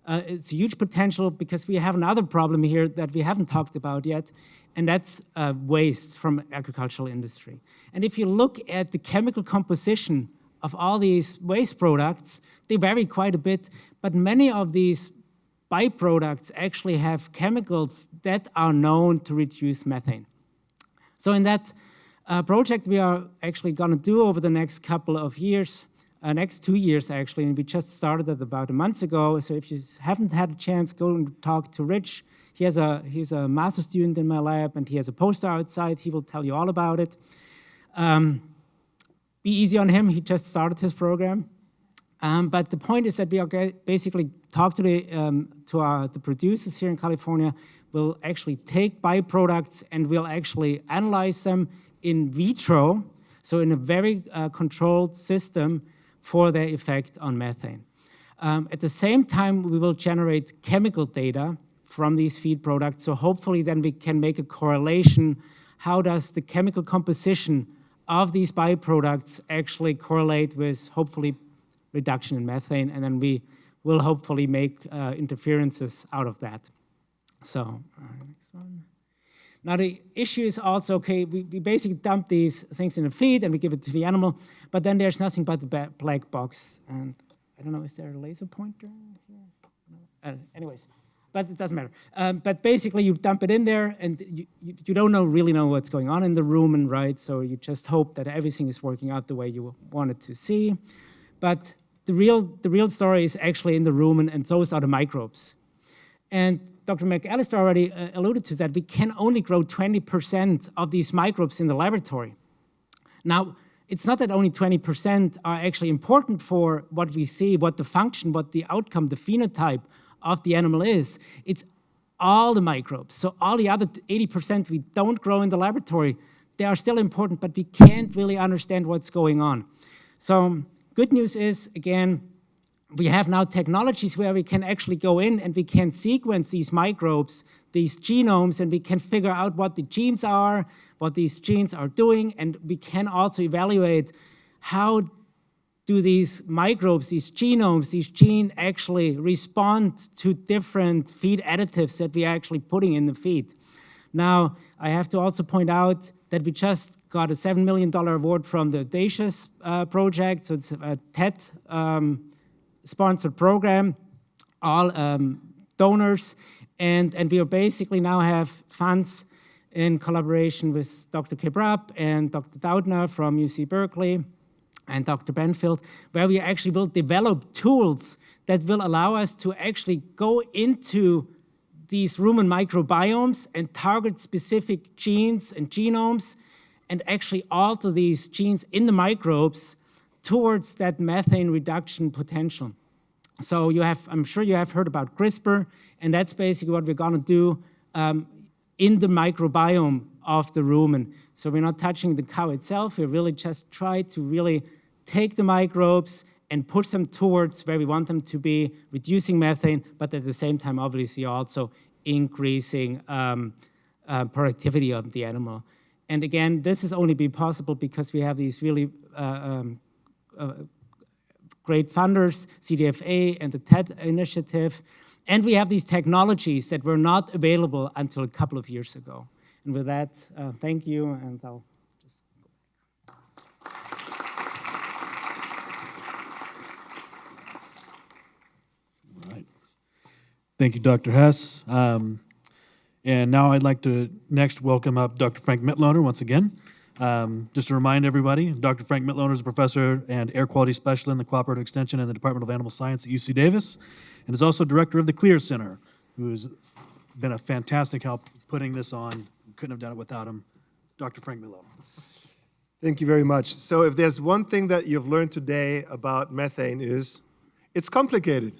It's a huge potential because we have another problem here that we haven't talked about yet, and that's waste from agricultural industry. And if you look at the chemical composition of all these waste products, they vary quite a bit, but many of these byproducts actually have chemicals that are known to reduce methane. So in that project we are actually going to do over the next couple of years, next 2 years actually, and we just started it about a month ago. So if you haven't had a chance, go and talk to Rich. He's a master student in my lab, and he has a poster outside. He will tell you all about it. Be easy on him. He just started his program. But the point is that we are basically talk to the producers here in California. We'll actually take byproducts and we'll actually analyze them in vitro, so in a very controlled system for their effect on methane. At the same time, we will generate chemical data from these feed products, so hopefully then we can make a correlation. How does the chemical composition of these byproducts actually correlate with, hopefully, reduction in methane, and then we will hopefully make interferences out of that. So, next one. Now the issue is also, okay, we basically dump these things in a feed and we give it to the animal, but then there's nothing but the black box. And I don't know, is there a laser pointer here? No. Anyways, but it doesn't matter. But basically you dump it in there and you don't really know what's going on in the rumen, right? So you just hope that everything is working out the way you want it to see. But the real story is actually in the rumen, and those are the microbes. And Dr. McAllister already alluded to that. We can only grow 20% of these microbes in the laboratory. Now, it's not that only 20% are actually important for what we see, what the function, what the outcome, the phenotype of the animal is. It's all the microbes. So all the other 80% we don't grow in the laboratory, they are still important, but we can't really understand what's going on. So good news is, again, we have now technologies where we can actually go in and we can sequence these microbes, these genomes, and we can figure out what the genes are, what these genes are doing, and we can also evaluate how do these microbes, these genomes, these genes actually respond to different feed additives that we are actually putting in the feed. Now, I have to also point out that we just got a $7 million award from the Audacious project, so it's a TED sponsored program, all donors, and we are basically now have funds in collaboration with Dr. Kebrab and Dr. Doudna from UC Berkeley and Dr. Benfield, where we actually will develop tools that will allow us to actually go into these rumen microbiomes and target specific genes and genomes and actually alter these genes in the microbes towards that methane reduction potential. So I'm sure you have heard about CRISPR, and that's basically what we're gonna do in the microbiome of the rumen. So we're not touching the cow itself, we really just try to really take the microbes and push them towards where we want them to be, reducing methane, but at the same time, obviously also increasing productivity of the animal. And again, this has only been possible because we have these really great funders, CDFA and the TED initiative, and we have these technologies that were not available until a couple of years ago. And with that, thank you, and I'll just go back. All right. Thank you, Dr. Hess. And now I'd like to next welcome up Dr. Frank Mitloehner once again. Just to remind everybody, Dr. Frank Mitloehner is a professor and air quality specialist in the Cooperative Extension and the Department of Animal Science at UC Davis, and is also director of the Clear Center, who's been a fantastic help putting this on. Couldn't have done it without him. Dr. Frank Mitloehner. Thank you very much. So if there's one thing that you've learned today about methane is it's complicated.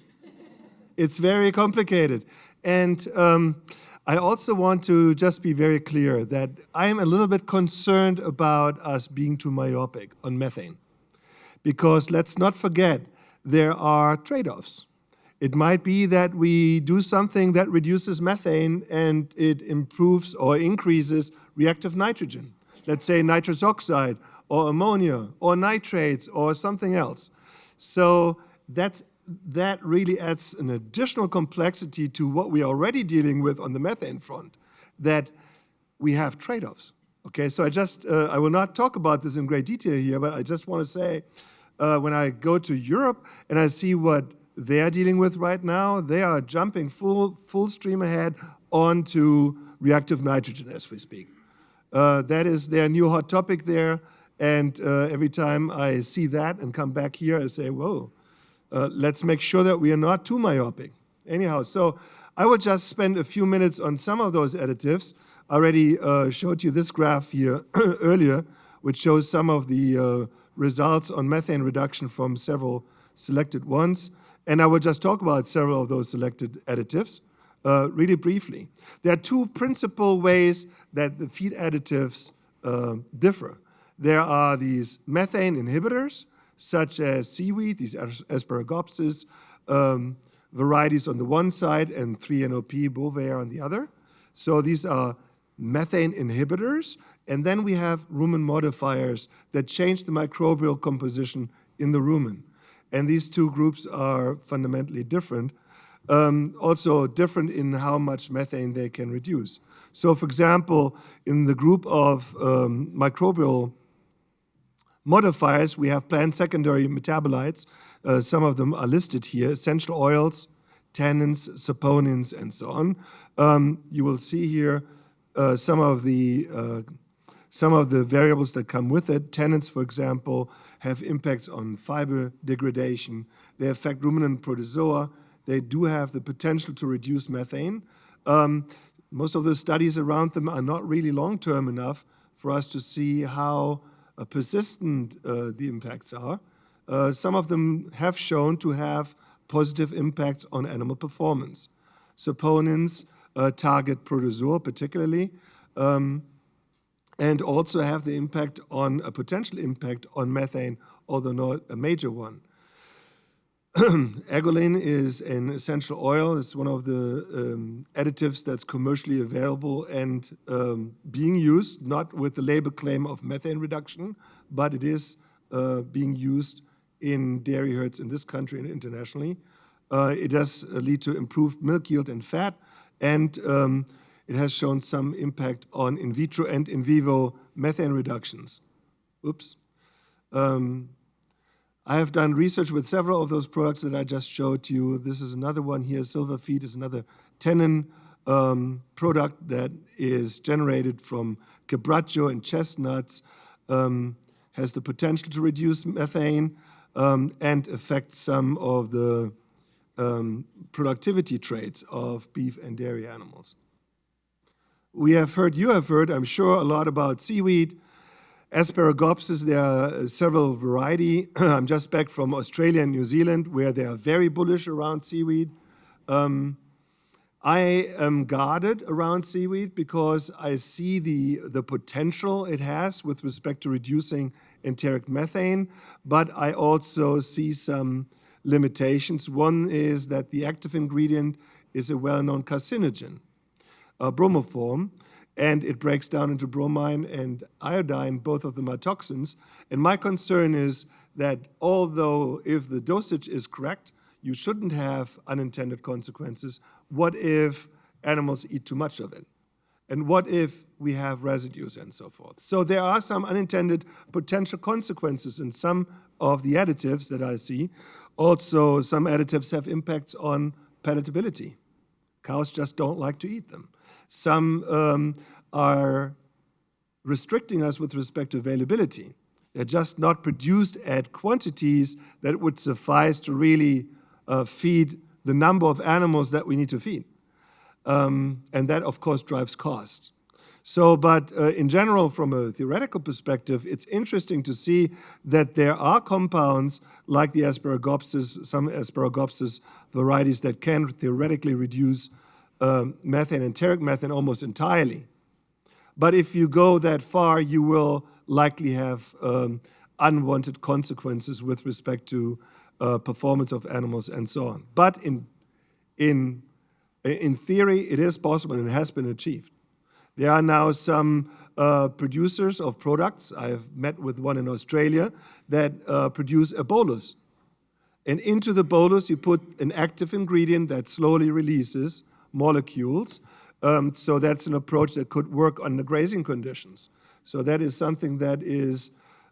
It's very complicated. And I also want to just be very clear that I am a little bit concerned about us being too myopic on methane. Because let's not forget, there are trade-offs. It might be that we do something that reduces methane and it improves or increases reactive nitrogen. Let's say nitrous oxide or ammonia or nitrates or something else. So that really adds an additional complexity to what we are already dealing with on the methane front, that we have trade-offs. Okay, so I will not talk about this in great detail here, but I just want to say, when I go to Europe and I see what they are dealing with right now, they are jumping full stream ahead onto reactive nitrogen as we speak. That is their new hot topic there, And every time I see that and come back here, I say, whoa, let's make sure that we are not too myopic. Anyhow, so I will just spend a few minutes on some of those additives. I already showed you this graph here earlier, which shows some of the results on methane reduction from several selected ones. And I will just talk about several of those selected additives really briefly. There are two principal ways that the feed additives differ. There are these methane inhibitors, such as seaweed, these Asparagopsis varieties on the one side and 3-NOP bovaer on the other. So these are methane inhibitors. And then we have rumen modifiers that change the microbial composition in the rumen. And these two groups are fundamentally different, also different in how much methane they can reduce. So, for example, in the group of microbial modifiers, we have plant secondary metabolites. Some of them are listed here: essential oils, tannins, saponins, and so on. You will see here some of the variables that come with it. Tannins, for example, have impacts on fiber degradation. They affect ruminant protozoa. They do have the potential to reduce methane. Most of the studies around them are not really long-term enough for us to see how persistent the impacts are. Some of them have shown to have positive impacts on animal performance. Saponins target protozoa particularly, and also have the impact on a potential impact on methane, although not a major one. Ergolin is an essential oil. It's one of the additives that's commercially available and being used, not with the label claim of methane reduction, but it is being used in dairy herds in this country and internationally. It does lead to improved milk yield and fat, and it has shown some impact on in vitro and in vivo methane reductions. Oops. I have done research with several of those products that I just showed you. This is another one here. Silver feed is another tannin product that is generated from quebracho and chestnuts, has the potential to reduce methane and affect some of the productivity traits of beef and dairy animals. You have heard, I'm sure, a lot about seaweed. Asparagopsis, there are several varieties. I'm just back from Australia and New Zealand, where they are very bullish around seaweed. I am guarded around seaweed because I see the potential it has with respect to reducing enteric methane, but I also see some limitations. One is that the active ingredient is a well-known carcinogen, bromoform, and it breaks down into bromine and iodine. Both of them are toxins. And my concern is that although if the dosage is correct, you shouldn't have unintended consequences. What if animals eat too much of it? And what if we have residues and so forth? So there are some unintended potential consequences in some of the additives that I see. Also, some additives have impacts on palatability. Cows just don't like to eat them. Some are restricting us with respect to availability. They're just not produced at quantities that would suffice to really feed the number of animals that we need to feed. And that, of course, drives cost. So, but in general, from a theoretical perspective, it's interesting to see that there are compounds like the Asparagopsis, some Asparagopsis varieties that can theoretically reduce methane, enteric methane, almost entirely. But if you go that far, you will likely have unwanted consequences with respect to performance of animals and so on. But in theory, it is possible and it has been achieved. There are now some producers of products. I've met with one in Australia that produce a bolus. And into the bolus, you put an active ingredient that slowly releases molecules. So that's an approach that could work under grazing conditions. So that is something that is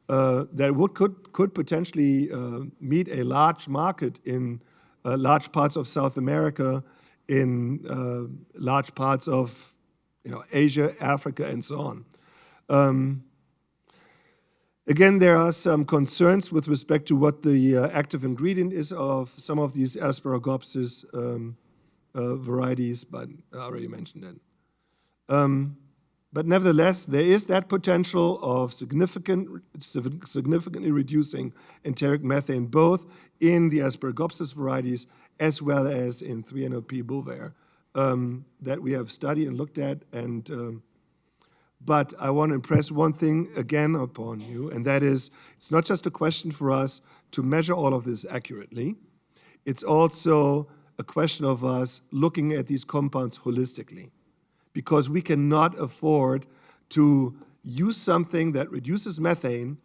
could potentially meet a large market in large parts of South America, in large parts of Asia, Africa, and so on. Again, there are some concerns with respect to what the active ingredient is of some of these Asparagopsis varieties, but I already mentioned it. But nevertheless, there is that potential of significantly reducing enteric methane, both in the Asparagopsis varieties as well as in 3-NOP bovaer, that we have studied and looked at. But I want to impress one thing again upon you, and that is it's not just a question for us to measure all of this accurately. It's also a question of us looking at these compounds holistically, because we cannot afford to use something that reduces methane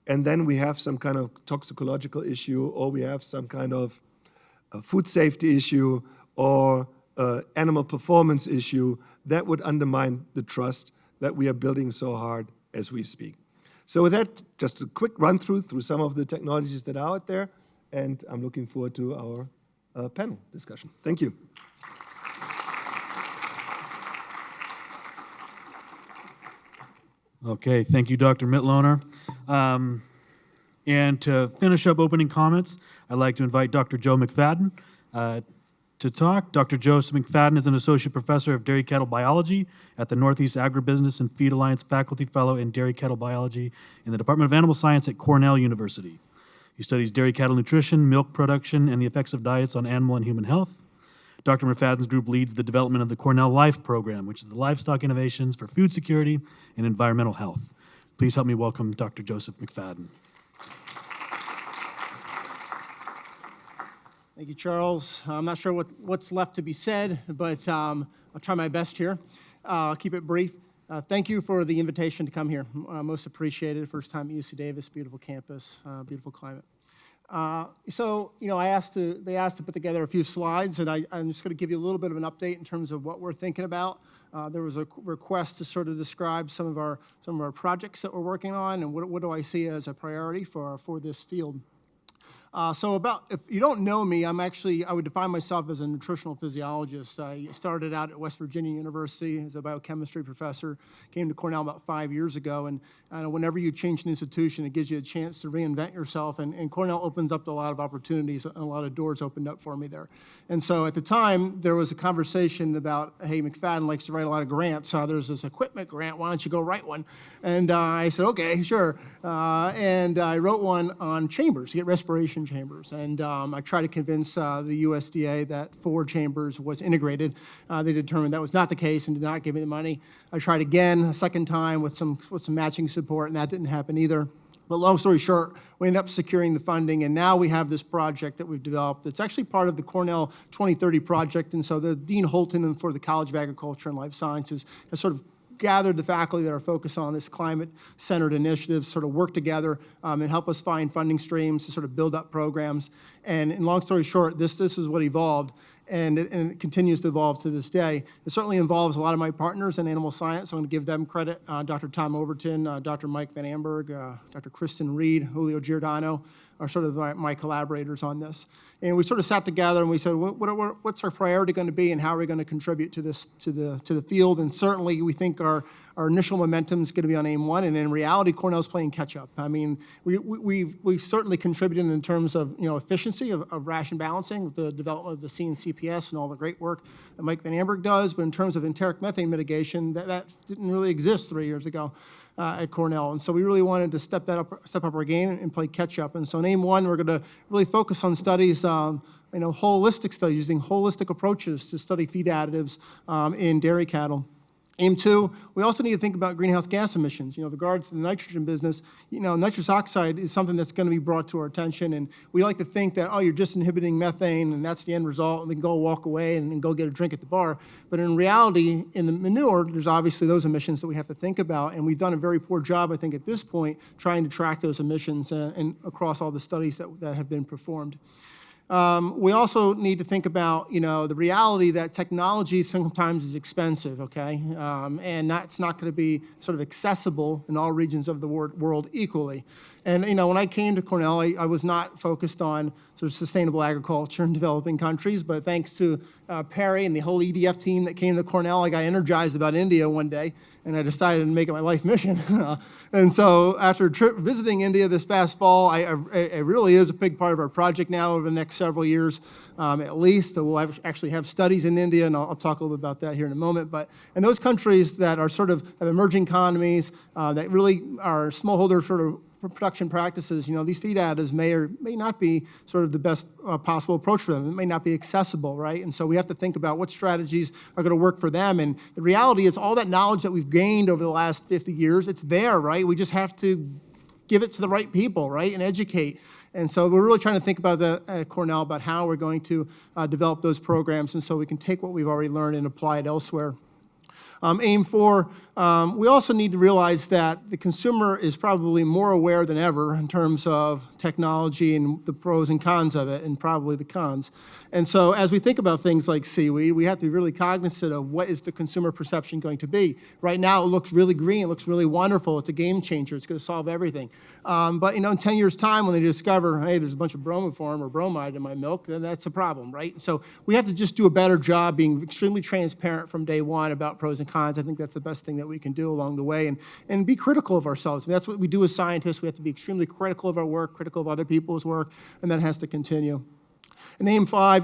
and then we have some kind of toxicological issue, or we have some kind of food safety issue, or animal performance issue that would undermine the trust that we are building so hard as we speak. So with that, just a quick run through some of the technologies that are out there, and I'm looking forward to our panel discussion. Thank you. Okay, thank you, Dr. Mitloehner. And to finish up opening comments, I'd like to invite Dr. Joe McFadden to talk. Dr. Joseph McFadden is an associate professor of dairy cattle biology at the Northeast Agribusiness and Feed Alliance Faculty Fellow in Dairy Cattle Biology in the Department of Animal Science at Cornell University. He studies dairy cattle nutrition, milk production, and the effects of diets on animal and human health. Dr. McFadden's group leads the development of the Cornell Life Program, which is the livestock innovations for food security and environmental health. Please help me welcome Dr. Joseph McFadden. Thank you, Charles. I'm not sure what's left to be said, but I'll try my best here. I'll keep it brief. Thank you for the invitation to come here. Most appreciated. First time at UC Davis, beautiful campus, beautiful climate. So, they asked to put together a few slides, and I'm just going to give you a little bit of an update in terms of what we're thinking about. There was a request to sort of describe some of our projects that we're working on, and what do I see as a priority for this field. If you don't know me, I would define myself as a nutritional physiologist. I started out at West Virginia University as a biochemistry professor, came to Cornell about 5 years ago, and whenever you change an institution, it gives you a chance to reinvent yourself, and Cornell opens up a lot of opportunities, and a lot of doors opened up for me there. And so at the time, there was a conversation about, hey, McFadden likes to write a lot of grants. There's this equipment grant, why don't you go write one? And I said, okay, sure. And I wrote one on chambers, to get respiration chambers. And I tried to convince the USDA that 4 chambers was integrated. They determined that was not the case and did not give me the money. I tried again a second time with some matching support, and that didn't happen either. But long story short, we ended up securing the funding, and now we have this project that we've developed. It's actually part of the Cornell 2030 project, and so the Dean Holton for the College of Agriculture and Life Sciences has sort of gathered the faculty that are focused on this climate-centered initiative, sort of work together and help us find funding streams to sort of build up programs. And in long story short, this is what evolved, and it continues to evolve to this day. It certainly involves a lot of my partners in animal science. So I'm going to give them credit. Dr. Tom Overton, Dr. Mike Van Amberg, Dr. Kristen Reed, Julio Giordano are sort of my collaborators on this. And we sort of sat together and we said, what's our priority going to be, and how are we going to contribute to this to the field? And certainly we think our initial momentum is going to be on AIM-1, and in reality, Cornell's playing catch-up. I mean, we've certainly contributed in terms of efficiency of ration balancing with the development of the CNCPS and all the great work that Mike Van Amberg does, but in terms of enteric methane mitigation, that didn't really exist 3 years ago at Cornell. And so we really wanted to step up our game and play catch-up. And so in AIM-1, we're going to really focus on studies, holistic studies, using holistic approaches to study feed additives in dairy cattle. AIM-2, we also need to think about greenhouse gas emissions. With regards to the nitrogen business, nitrous oxide is something that's going to be brought to our attention, and we like to think that, you're just inhibiting methane, and that's the end result, and we can go walk away and go get a drink at the bar. But in reality, in the manure, there's obviously those emissions that we have to think about, and we've done a very poor job, I think, at this point, trying to track those emissions and across all the studies that have been performed. We also need to think about, the reality that technology sometimes is expensive, okay? And that's not going to be sort of accessible in all regions of the world equally. And, when I came to Cornell, I was not focused on sort of sustainable agriculture in developing countries, but thanks to Peri and the whole EDF team that came to Cornell, I got energized about India one day, and I decided to make it my life mission. And so after a trip visiting India this past fall, it really is a big part of our project now over the next several years, at least. We'll actually have studies in India, and I'll talk a little bit about that here in a moment. But in those countries that are sort of have emerging economies, that really are smallholder sort of production practices, these feed additives may or may not be sort of the best possible approach for them. It may not be accessible, right? And so we have to think about what strategies are going to work for them. And the reality is all that knowledge that we've gained over the last 50 years, it's there, right? We just have to give it to the right people, right, and educate. And so we're really trying to think about that at Cornell, about how we're going to develop those programs, and so we can take what we've already learned and apply it elsewhere. Aim for, we also need to realize that the consumer is probably more aware than ever in terms of technology and the pros and cons of it, and probably the cons. And so as we think about things like seaweed, we have to be really cognizant of what is the consumer perception going to be. Right now, it looks really green, it looks really wonderful, it's a game changer, it's going to solve everything. But in 10 years' time, when they discover, hey, there's a bunch of bromoform or bromide in my milk, then that's a problem, right? So we have to just do a better job being extremely transparent from day one about pros and cons. I think that's the best thing that we can do along the way, and be critical of ourselves. I mean, that's what we do as scientists. We have to be extremely critical of our work, critical of other people's work, and that has to continue. And aim 5,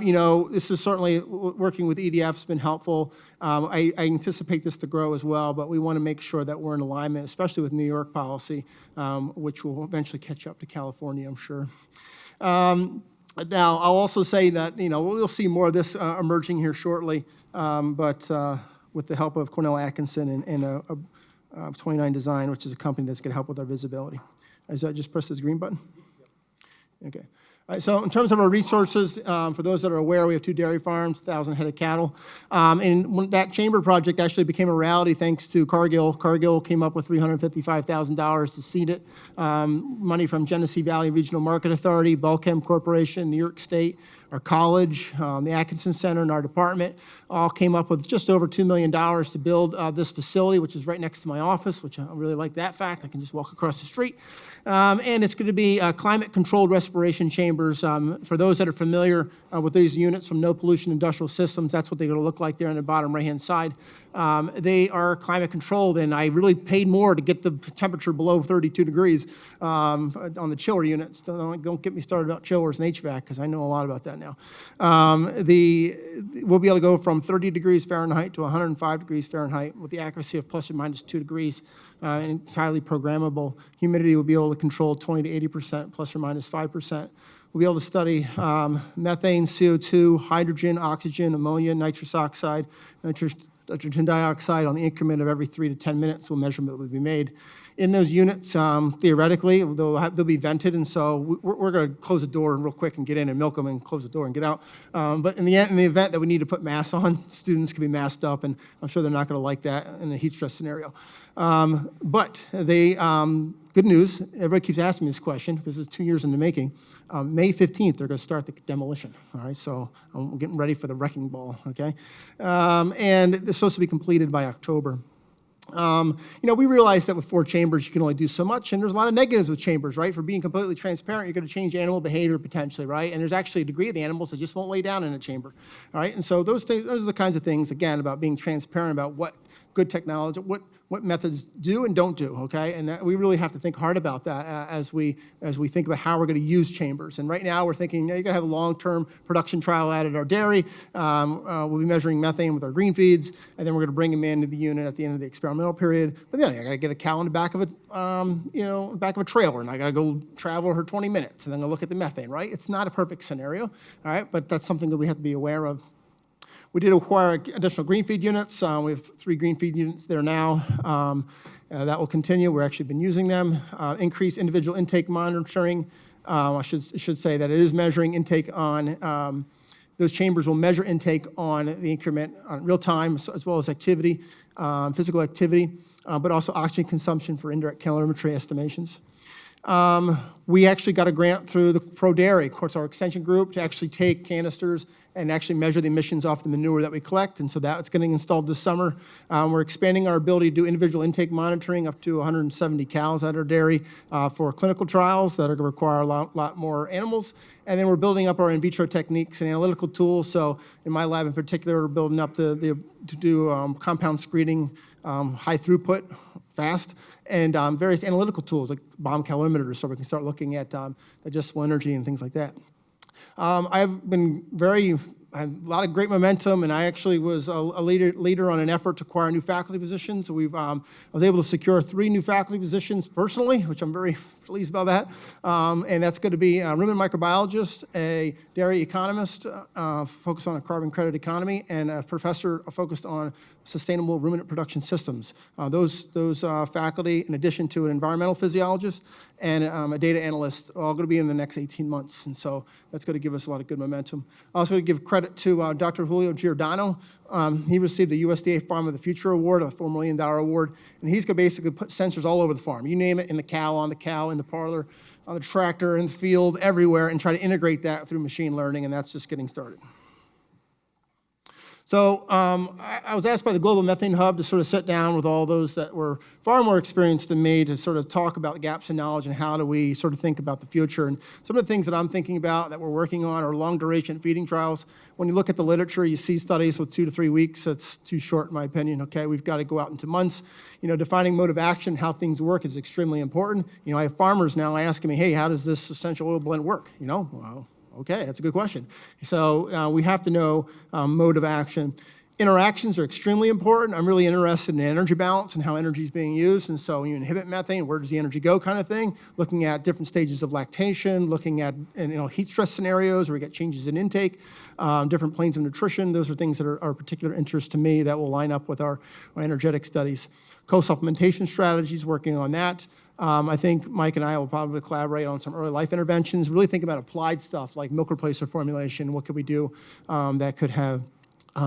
this is certainly working with EDF has been helpful. I anticipate this to grow as well, but we want to make sure that we're in alignment, especially with New York policy, which will eventually catch up to California, I'm sure. Now, I'll also say that, we'll see more of this emerging here shortly, but with the help of Cornell Atkinson and 29 Design, which is a company that's going to help with our visibility. Is that just press this green button? Okay. All right, so in terms of our resources, for those that are aware, we have 2 dairy farms, 1,000 head of cattle. And when that chamber project actually became a reality thanks to Cargill. Cargill came up with $355,000 to seed it. Money from Genesee Valley Regional Market Authority, Balchem Corporation, New York State, our college, the Atkinson Center, and our department all came up with just over $2 million to build this facility, which is right next to my office, which I really like that fact. I can just walk across the street. And it's going to be climate-controlled respiration chambers. For those that are familiar with these units from No Pollution Industrial Systems, that's what they're going to look like there on the bottom right-hand side. They are climate-controlled, and I really paid more to get the temperature below 32 degrees on the chiller units. Don't get me started about chillers and HVAC, because I know a lot about that now. We'll be able to go from 30 degrees Fahrenheit to 105 degrees Fahrenheit with the accuracy of plus or minus 2 degrees, and it's highly programmable. Humidity will be able to control 20 to 80%, plus or minus 5%. We'll be able to study methane, CO2, hydrogen, oxygen, ammonia, nitrous oxide, nitrogen dioxide on the increment of every 3 to 10 minutes, so a measurement will be made. In those units, theoretically, they'll be vented, and so we're going to close the door real quick and get in and milk them and close the door and get out. But in the event that we need to put masks on, students can be masked up, and I'm sure they're not going to like that in a heat stress scenario. But good news, everybody keeps asking me this question because it's 2 years in the making. May 15th, they're going to start the demolition, all right? So I'm getting ready for the wrecking ball, okay? And it's supposed to be completed by October. We realize that with 4 chambers, you can only do so much, and there's a lot of negatives with chambers, right? For being completely transparent, you're going to change animal behavior potentially, right? And there's actually a degree of the animals that just won't lay down in a chamber, all right? And so those are the kinds of things, again, about being transparent about what good technology, what methods do and don't do, okay? And we really have to think hard about that as we think about how we're going to use chambers. And right now we're thinking, you're going to have a long-term production trial out at our dairy. We'll be measuring methane with our green feeds, and then we're going to bring them into the unit at the end of the experimental period. But then I got to get a cow in the back of a trailer, and I got to go travel her 20 minutes, and then I'll look at the methane, right? It's not a perfect scenario, all right? But that's something that we have to be aware of. We did acquire additional green feed units. We have 3 green feed units there now. That will continue. We've actually been using them. Increase individual intake monitoring. I should say that it is measuring intake on, those chambers will measure intake on the increment on real time, as well as activity, physical activity, but also oxygen consumption for indirect calorimetry estimations. We actually got a grant through the Pro-Dairy, of course, our extension group, to actually take canisters and actually measure the emissions off the manure that we collect, and so that's getting installed this summer. We're expanding our ability to do individual intake monitoring up to 170 cows at our dairy for clinical trials that are going to require a lot more animals. And then we're building up our in vitro techniques and analytical tools. So in my lab in particular, we're building up to do compound screening, high throughput, fast, and various analytical tools like bomb calorimeters, so we can start looking at digestible energy and things like that. I've been had a lot of great momentum, and I actually was a leader on an effort to acquire new faculty positions. So I was able to secure 3 new faculty positions personally, which I'm very pleased about that. And that's going to be a ruminant microbiologist, a dairy economist focused on a carbon credit economy, and a professor focused on sustainable ruminant production systems. Those faculty, in addition to an environmental physiologist and a data analyst, are all going to be in the next 18 months. And so that's going to give us a lot of good momentum. I also want to give credit to Dr. Julio Giordano. He received the USDA Farm of the Future Award, a $4 million award, and he's going to basically put sensors all over the farm. You name it, in the cow, on the cow, in the parlor, on the tractor, in the field, everywhere, and try to integrate that through machine learning, and that's just getting started. So I was asked by the Global Methane Hub to sort of sit down with all those that were far more experienced than me to sort of talk about the gaps in knowledge and how do we sort of think about the future. And some of the things that I'm thinking about that we're working on are long-duration feeding trials. When you look at the literature, you see studies with 2 to 3 weeks. That's too short, in my opinion. Okay, we've got to go out into months. Defining mode of action, how things work, is extremely important. I have farmers now asking me, hey, how does this essential oil blend work? Well, okay, that's a good question. So we have to know mode of action. Interactions are extremely important. I'm really interested in energy balance and how energy is being used. And so when you inhibit methane, where does the energy go, kind of thing. Looking at different stages of lactation, looking at heat stress scenarios where we get changes in intake, different planes of nutrition. Those are things that are of particular interest to me that will line up with our energetic studies. Co-supplementation strategies, working on that. I think Mike and I will probably collaborate on some early life interventions, really think about applied stuff like milk replacer formulation. What could we do that could have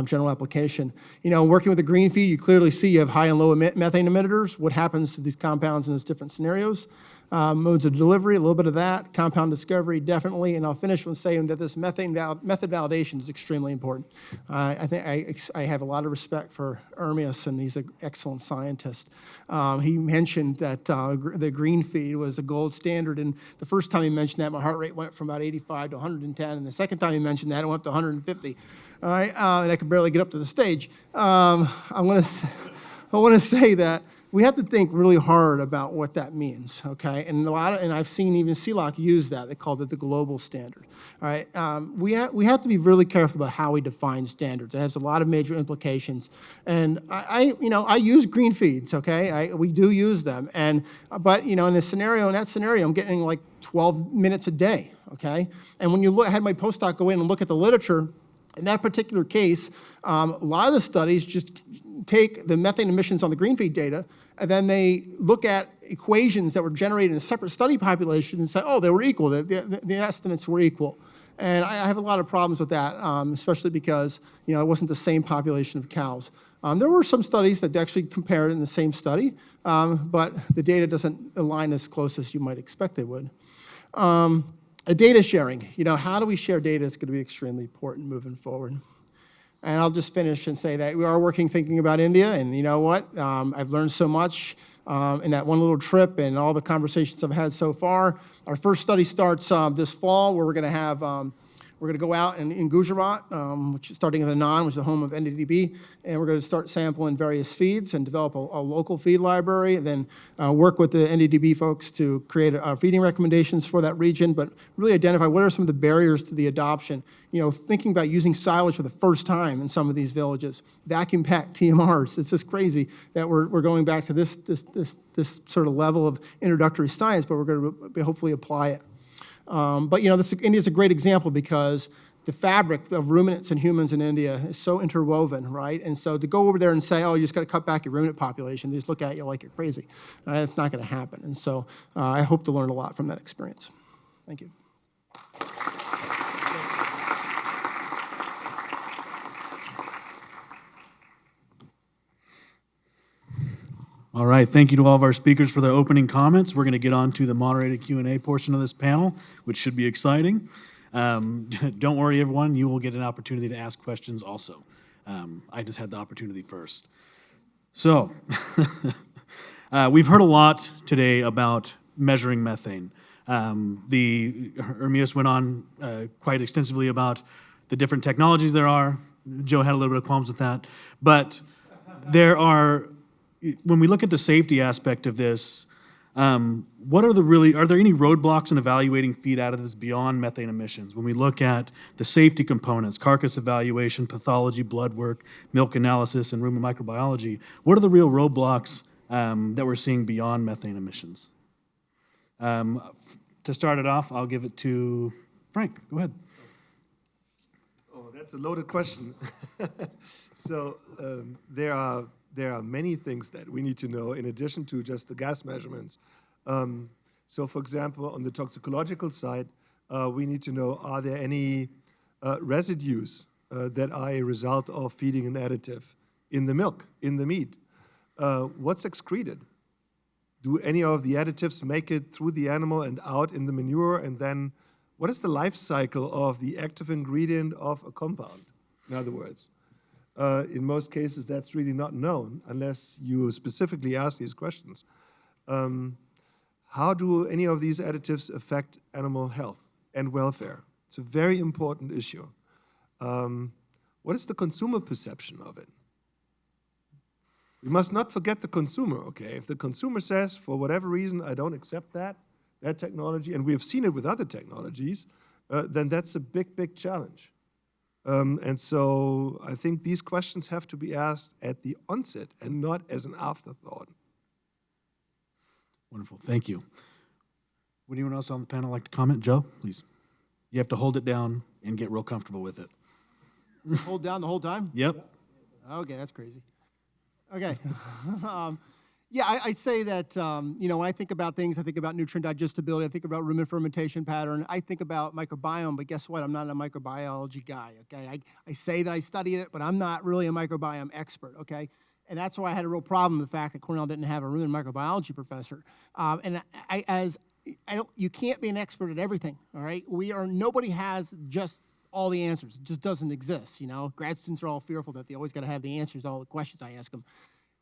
general application? Working with the green feed, you clearly see you have high and low methane emitters. What happens to these compounds in those different scenarios? Modes of delivery, a little bit of that. Compound discovery, definitely. And I'll finish with saying that this method validation is extremely important. I think I have a lot of respect for Ermias, and he's an excellent scientist. He mentioned that the green feed was a gold standard, and the first time he mentioned that, my heart rate went from about 85 to 110, and the second time he mentioned that, it went up to 150. All right, and I could barely get up to the stage. I want to say that we have to think really hard about what that means, okay? And I've seen even CELOC use that. They called it the global standard. All right, we have to be really careful about how we define standards. It has a lot of major implications. And I use green feeds, okay? We do use them. But in that scenario, I'm getting like 12 minutes a day, okay? And when I had my postdoc go in and look at the literature, in that particular case, a lot of the studies just take the methane emissions on the green feed data, and then they look at equations that were generated in a separate study population and say, oh, they were equal, the estimates were equal. And I have a lot of problems with that, especially because it wasn't the same population of cows. There were some studies that actually compared in the same study, but the data doesn't align as close as you might expect they would. Data sharing, how do we share data is going to be extremely important moving forward. And I'll just finish and say that we are thinking about India, and you know what? I've learned so much in that one little trip and all the conversations I've had so far. Our first study starts this fall, where we're going to go out in Gujarat, which is starting in Anand, which is the home of NDDB, and we're going to start sampling various feeds and develop a local feed library, and then work with the NDDB folks to create feeding recommendations for that region, but really identify what are some of the barriers to the adoption. Thinking about using silage for the first time in some of these villages, vacuum packed TMRs. It's just crazy that we're going back to this sort of level of introductory science, but we're going to hopefully apply it. But India is a great example because the fabric of ruminants and humans in India is so interwoven, right? And so to go over there and say, oh, you just got to cut back your ruminant population, they just look at you like you're crazy. That's not going to happen. And so I hope to learn a lot from that experience. Thank you. All right, thank you to all of our speakers for their opening comments. We're going to get on to the moderated Q&A portion of this panel, which should be exciting. Don't worry, everyone, you will get an opportunity to ask questions also. I just had the opportunity first. So, we've heard a lot today about measuring methane. Ermias went on quite extensively about the different technologies there are. Joe had a little bit of qualms with that. But there are, when we look at the safety aspect of this, are there any roadblocks in evaluating feed additives beyond methane emissions? When we look at the safety components, carcass evaluation, pathology, blood work, milk analysis, and rumen microbiology, what are the real roadblocks that we're seeing beyond methane emissions? To start it off, I'll give it to Frank. Go ahead. Oh, that's a loaded question. So there are many things that we need to know in addition to just the gas measurements. So for example, on the toxicological side, we need to know, are there any residues that are a result of feeding an additive in the milk, in the meat? What's excreted? Do any of the additives make it through the animal and out in the manure? And then what is the life cycle of the active ingredient of a compound, in other words? In most cases, that's really not known unless you specifically ask these questions. How do any of these additives affect animal health and welfare? It's a very important issue. What is the consumer perception of it? We must not forget the consumer, okay? If the consumer says, for whatever reason, I don't accept that technology, and we have seen it with other technologies, then that's a big, big challenge. And so I think these questions have to be asked at the onset and not as an afterthought. Wonderful, thank you. Would anyone else on the panel like to comment? Joe, please. You have to hold it down and get real comfortable with it. Hold down the whole time? Yep. Okay, that's crazy. Okay. Yeah, I say that, when I think about things, I think about nutrient digestibility, I think about rumen fermentation pattern, I think about microbiome, but guess what? I'm not a microbiology guy, okay? I say that I studied it, but I'm not really a microbiome expert, okay? And that's why I had a real problem with the fact that Cornell didn't have a rumen microbiology professor. You can't be an expert at everything, all right? Nobody has just all the answers. It just doesn't exist, Grad students are all fearful that they always got to have the answers to all the questions I ask them.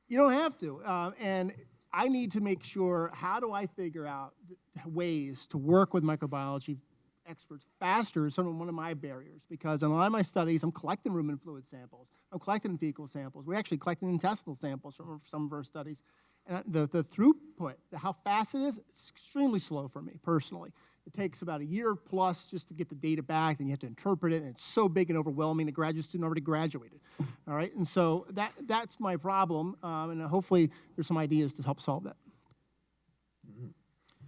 You don't have to. And I need to make sure, how do I figure out ways to work with microbiology experts faster is one of my barriers, because in a lot of my studies, I'm collecting rumen fluid samples. I'm collecting fecal samples. We're actually collecting intestinal samples from some of our studies. And the throughput, how fast it is, it's extremely slow for me personally. It takes about a year plus just to get the data back, then you have to interpret it, and it's so big and overwhelming, the graduate student already graduated. All right, and so that's my problem, and hopefully there's some ideas to help solve that.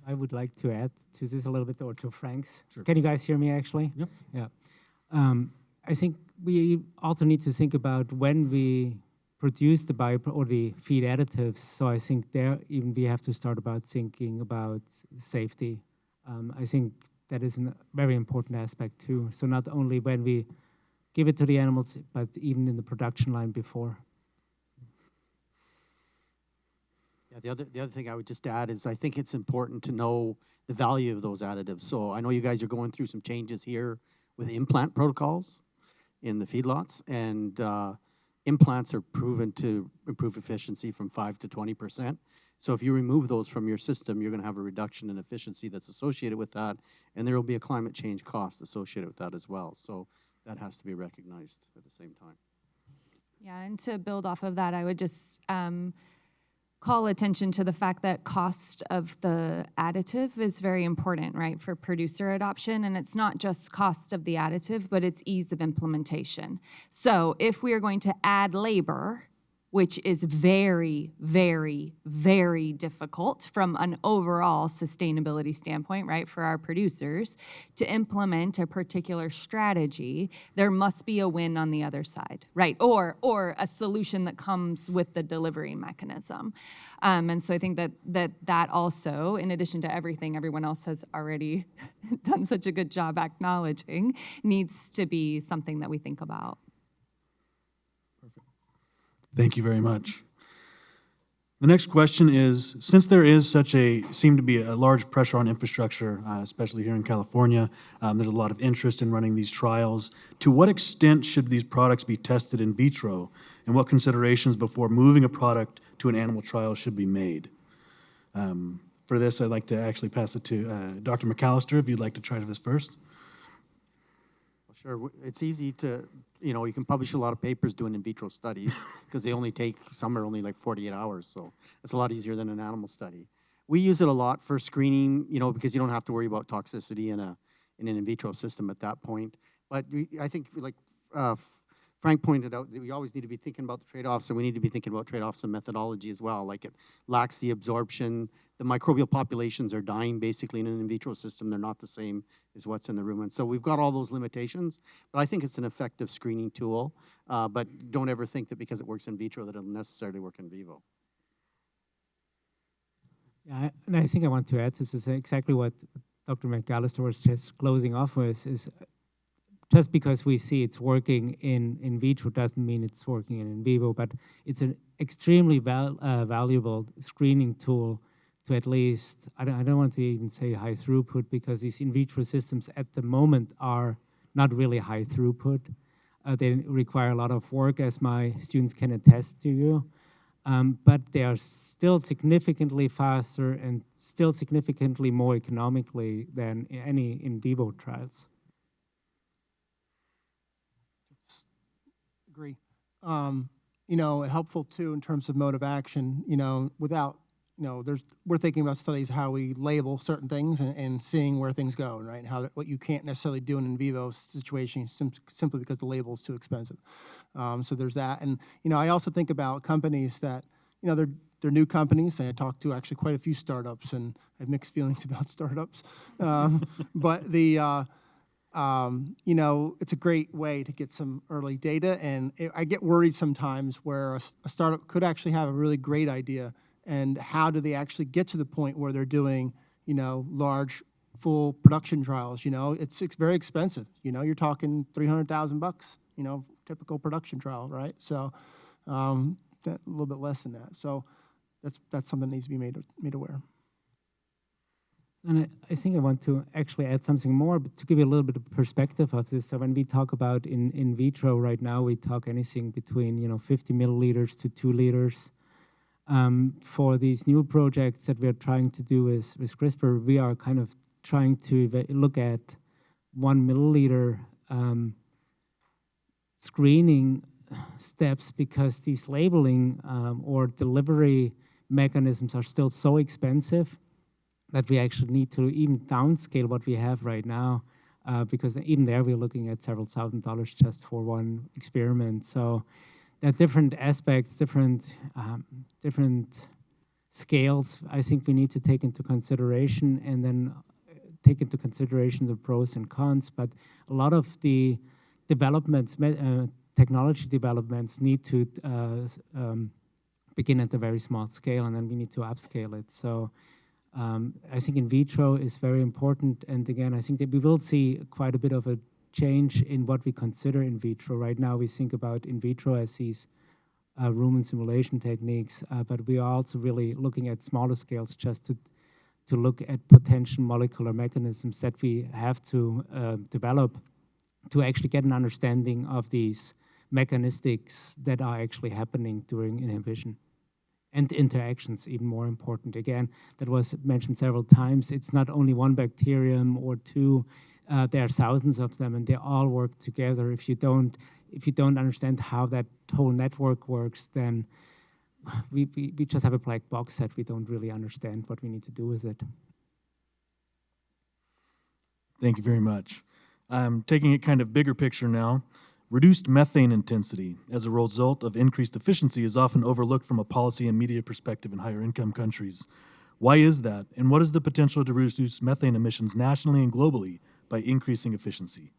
I would like to add to this a little bit, or to Frank's. Sure. Can you guys hear me actually? Yep. Yeah. I think we also need to think about when we produce the or the feed additives. So I think there even we have to start about thinking about safety. I think that is a very important aspect too. So not only when we give it to the animals, but even in the production line before. Yeah, the other thing I would just add is I think it's important to know the value of those additives. So I know you guys are going through some changes here with implant protocols in the feedlots, and implants are proven to improve efficiency from 5 to 20%. So if you remove those from your system, you're going to have a reduction in efficiency that's associated with that, and there will be a climate change cost associated with that as well. So that has to be recognized at the same time. Yeah, and to build off of that, I would just call attention to the fact that cost of the additive is very important, right, for producer adoption. And it's not just cost of the additive, but it's ease of implementation. So if we are going to add labor, which is very, very, very difficult from an overall sustainability standpoint, right, for our producers, to implement a particular strategy, there must be a win on the other side, right, or a solution that comes with the delivery mechanism. And so I think that also, in addition to everything everyone else has already done such a good job acknowledging, needs to be something that we think about. Thank you very much. The next question is, since there is seem to be a large pressure on infrastructure, especially here in California, there's a lot of interest in running these trials. To what extent should these products be tested in vitro, and what considerations before moving a product to an animal trial should be made? For this, I'd like to actually pass it to Dr. McAllister, if you'd like to try this first. Sure, it's easy to, you can publish a lot of papers doing in vitro studies because some are only like 48 hours, so it's a lot easier than an animal study. We use it a lot for screening, because you don't have to worry about toxicity in an in vitro system at that point. But I think, like Frank pointed out, that we always need to be thinking about the trade-offs, and we need to be thinking about trade-offs in methodology as well. Like, it lacks the absorption. The microbial populations are dying basically in an in vitro system. They're not the same as what's in the rumen. So we've got all those limitations, but I think it's an effective screening tool. But don't ever think that because it works in vitro that it'll necessarily work in vivo. Yeah, and I think I want to add, this is exactly what Dr. McAllister was just closing off with, is just because we see it's working in vitro doesn't mean it's working in vivo, but it's an extremely valuable screening tool to at least, I don't want to even say high throughput, because these in vitro systems at the moment are not really high throughput. They require a lot of work, as my students can attest to you, but they are still significantly faster and still significantly more economically than any in vivo trials. Agree. Helpful too in terms of mode of action, without, we're thinking about studies how we label certain things and seeing where things go, right? What you can't necessarily do in an in vivo situation simply because the label is too expensive. So there's that. And, I also think about companies that, they're new companies, and I talked to actually quite a few startups, and I have mixed feelings about startups. But it's a great way to get some early data, and I get worried sometimes where a startup could actually have a really great idea, and how do they actually get to the point where they're doing, large, full production trials? It's very expensive. You're talking $300,000, typical production trial, right? So a little bit less than that. So that's something that needs to be made aware. And I think I want to actually add something more, but to give you a little bit of perspective of this. So when we talk about in vitro right now, we talk anything between 50 milliliters to 2 liters. For these new projects that we're trying to do with CRISPR, we are kind of trying to look at 1 milliliter screening steps, because these labeling or delivery mechanisms are still so expensive that we actually need to even downscale what we have right now, because even there we're looking at several $1,000s just for one experiment. So there are different aspects, different scales I think we need to take into consideration, and then take into consideration the pros and cons. But a lot of the developments, technology developments, need to begin at a very small scale, and then we need to upscale it. So I think in vitro is very important, and again, I think that we will see quite a bit of a change in what we consider in vitro. Right now, we think about in vitro as these rumen simulation techniques, but we are also really looking at smaller scales just to look at potential molecular mechanisms that we have to develop to actually get an understanding of these mechanistics that are actually happening during inhibition. And interactions, even more important. Again, that was mentioned several times. It's not only one bacterium or two. There are thousands of them, and they all work together. If you don't understand how that whole network works, then we just have a black box that we don't really understand what we need to do with it. Thank you very much. Taking it kind of bigger picture now. Reduced methane intensity as a result of increased efficiency is often overlooked from a policy and media perspective in higher income countries. Why is that? And what is the potential to reduce methane emissions nationally and globally by increasing efficiency?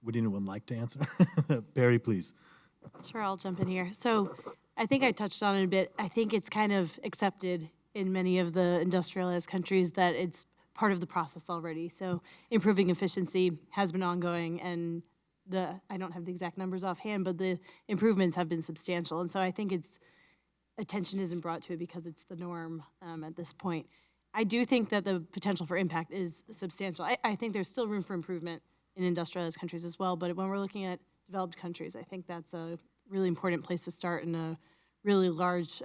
Would anyone like to answer? Peri, please. Sure, I'll jump in here. So I think I touched on it a bit. I think it's kind of accepted in many of the industrialized countries that it's part of the process already. So improving efficiency has been ongoing, and I don't have the exact numbers offhand, but the improvements have been substantial. And so I think attention isn't brought to it because it's the norm at this point. I do think that the potential for impact is substantial. I think there's still room for improvement in industrialized countries as well, but when we're looking at developed countries, I think that's a really important place to start in a really large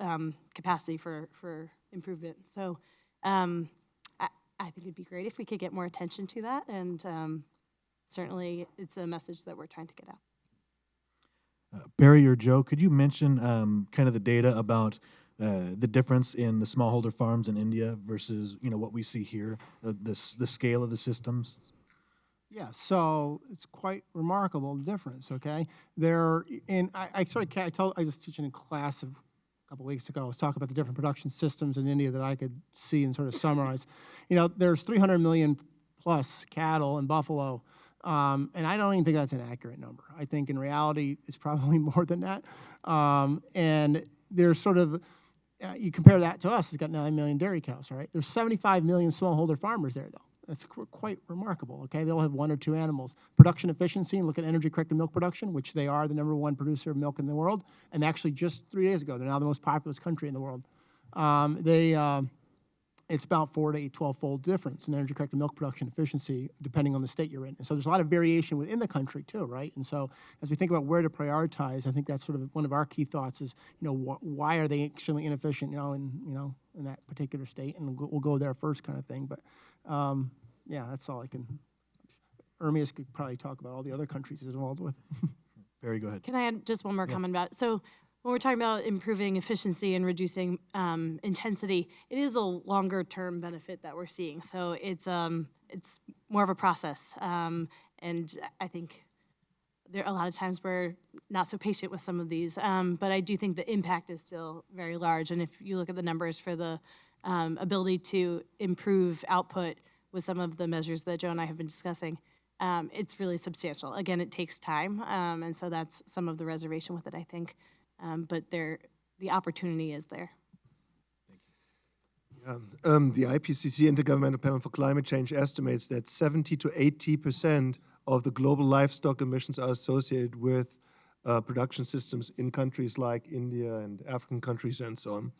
capacity for improvement. So I think it'd be great if we could get more attention to that, and certainly it's a message that we're trying to get out. Peri or Joe, could you mention kind of the data about the difference in the smallholder farms in India versus what we see here, the scale of the systems? Yeah, so it's quite remarkable the difference. Okay, I was teaching in class a couple weeks ago. I was talking about the different production systems in India that I could see and sort of summarize. There's 300 million plus cattle and buffalo. And I don't even think that's an accurate number. I think in reality, it's probably more than that. And there's sort of, you compare that to us, it's got 9 million dairy cows, right? There's 75 million smallholder farmers there, though. That's quite remarkable, okay? They'll have 1 or 2 animals. Production efficiency, and look at energy-corrected milk production, which they are the #1 producer of milk in the world. And actually, just 3 days ago, they're now the most populous country in the world. It's about 4 to 12-fold difference in energy-corrected milk production efficiency, depending on the state you're in. And so there's a lot of variation within the country, too, right? And so as we think about where to prioritize, I think that's sort of one of our key thoughts is, why are they extremely inefficient, in that particular state? And we'll go there first kind of thing. But, yeah, that's all I can. Ermias could probably talk about all the other countries he's involved with. Peri, go ahead. Can I add just one more comment about it? So when we're talking about improving efficiency and reducing intensity, it is a longer-term benefit that we're seeing. So it's more of a process, and I think there are a lot of times we're not so patient with some of these. But I do think the impact is still very large. And if you look at the numbers for the ability to improve output with some of the measures that Joe and I have been discussing, it's really substantial. Again, it takes time, and so that's some of the reservation with it, I think. But the opportunity is there. The IPCC, Intergovernmental Panel for Climate Change, estimates that 70 to 80% of the global livestock emissions are associated with production systems in countries like India and African countries and so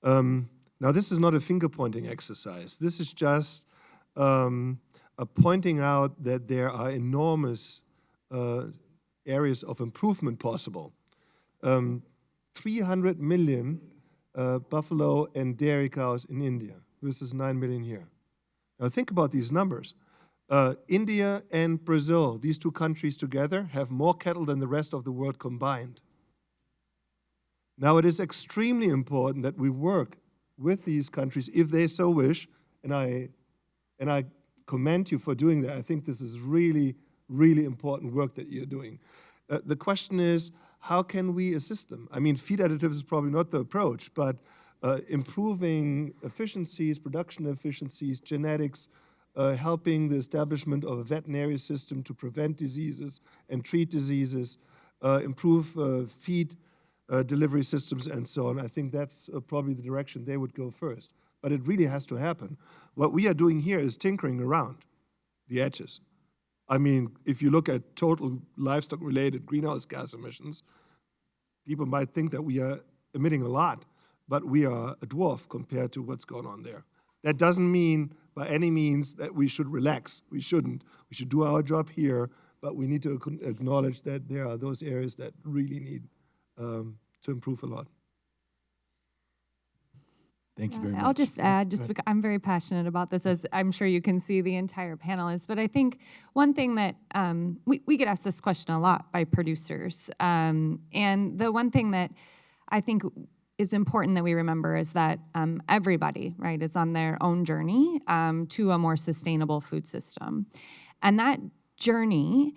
on. Now, this is not a finger-pointing exercise. This is just pointing out that there are enormous areas of improvement possible. 300 million buffalo and dairy cows in India versus 9 million here. Now think about these numbers. India and Brazil, these 2 countries together, have more cattle than the rest of the world combined. Now it is extremely important that we work with these countries if they so wish, and I commend you for doing that. I think this is really, really important work that you're doing. The question is, how can we assist them? I mean, feed additives is probably not the approach, but improving efficiencies, production efficiencies, genetics, helping the establishment of a veterinary system to prevent diseases and treat diseases, improve feed delivery systems, and so on. I think that's probably the direction they would go first. But it really has to happen. What we are doing here is tinkering around the edges. I mean, if you look at total livestock-related greenhouse gas emissions, people might think that we are emitting a lot, but we are a dwarf compared to what's going on there. That doesn't mean by any means that we should relax. We shouldn't. We should do our job here, but we need to acknowledge that there are those areas that really need to improve a lot. Thank you very much. I'll just add, because I'm very passionate about this, as I'm sure you can see the entire panel is, but I think one thing that we get asked this question a lot by producers, and the one thing that I think is important that we remember is that everybody, right, is on their own journey to a more sustainable food system. And that journey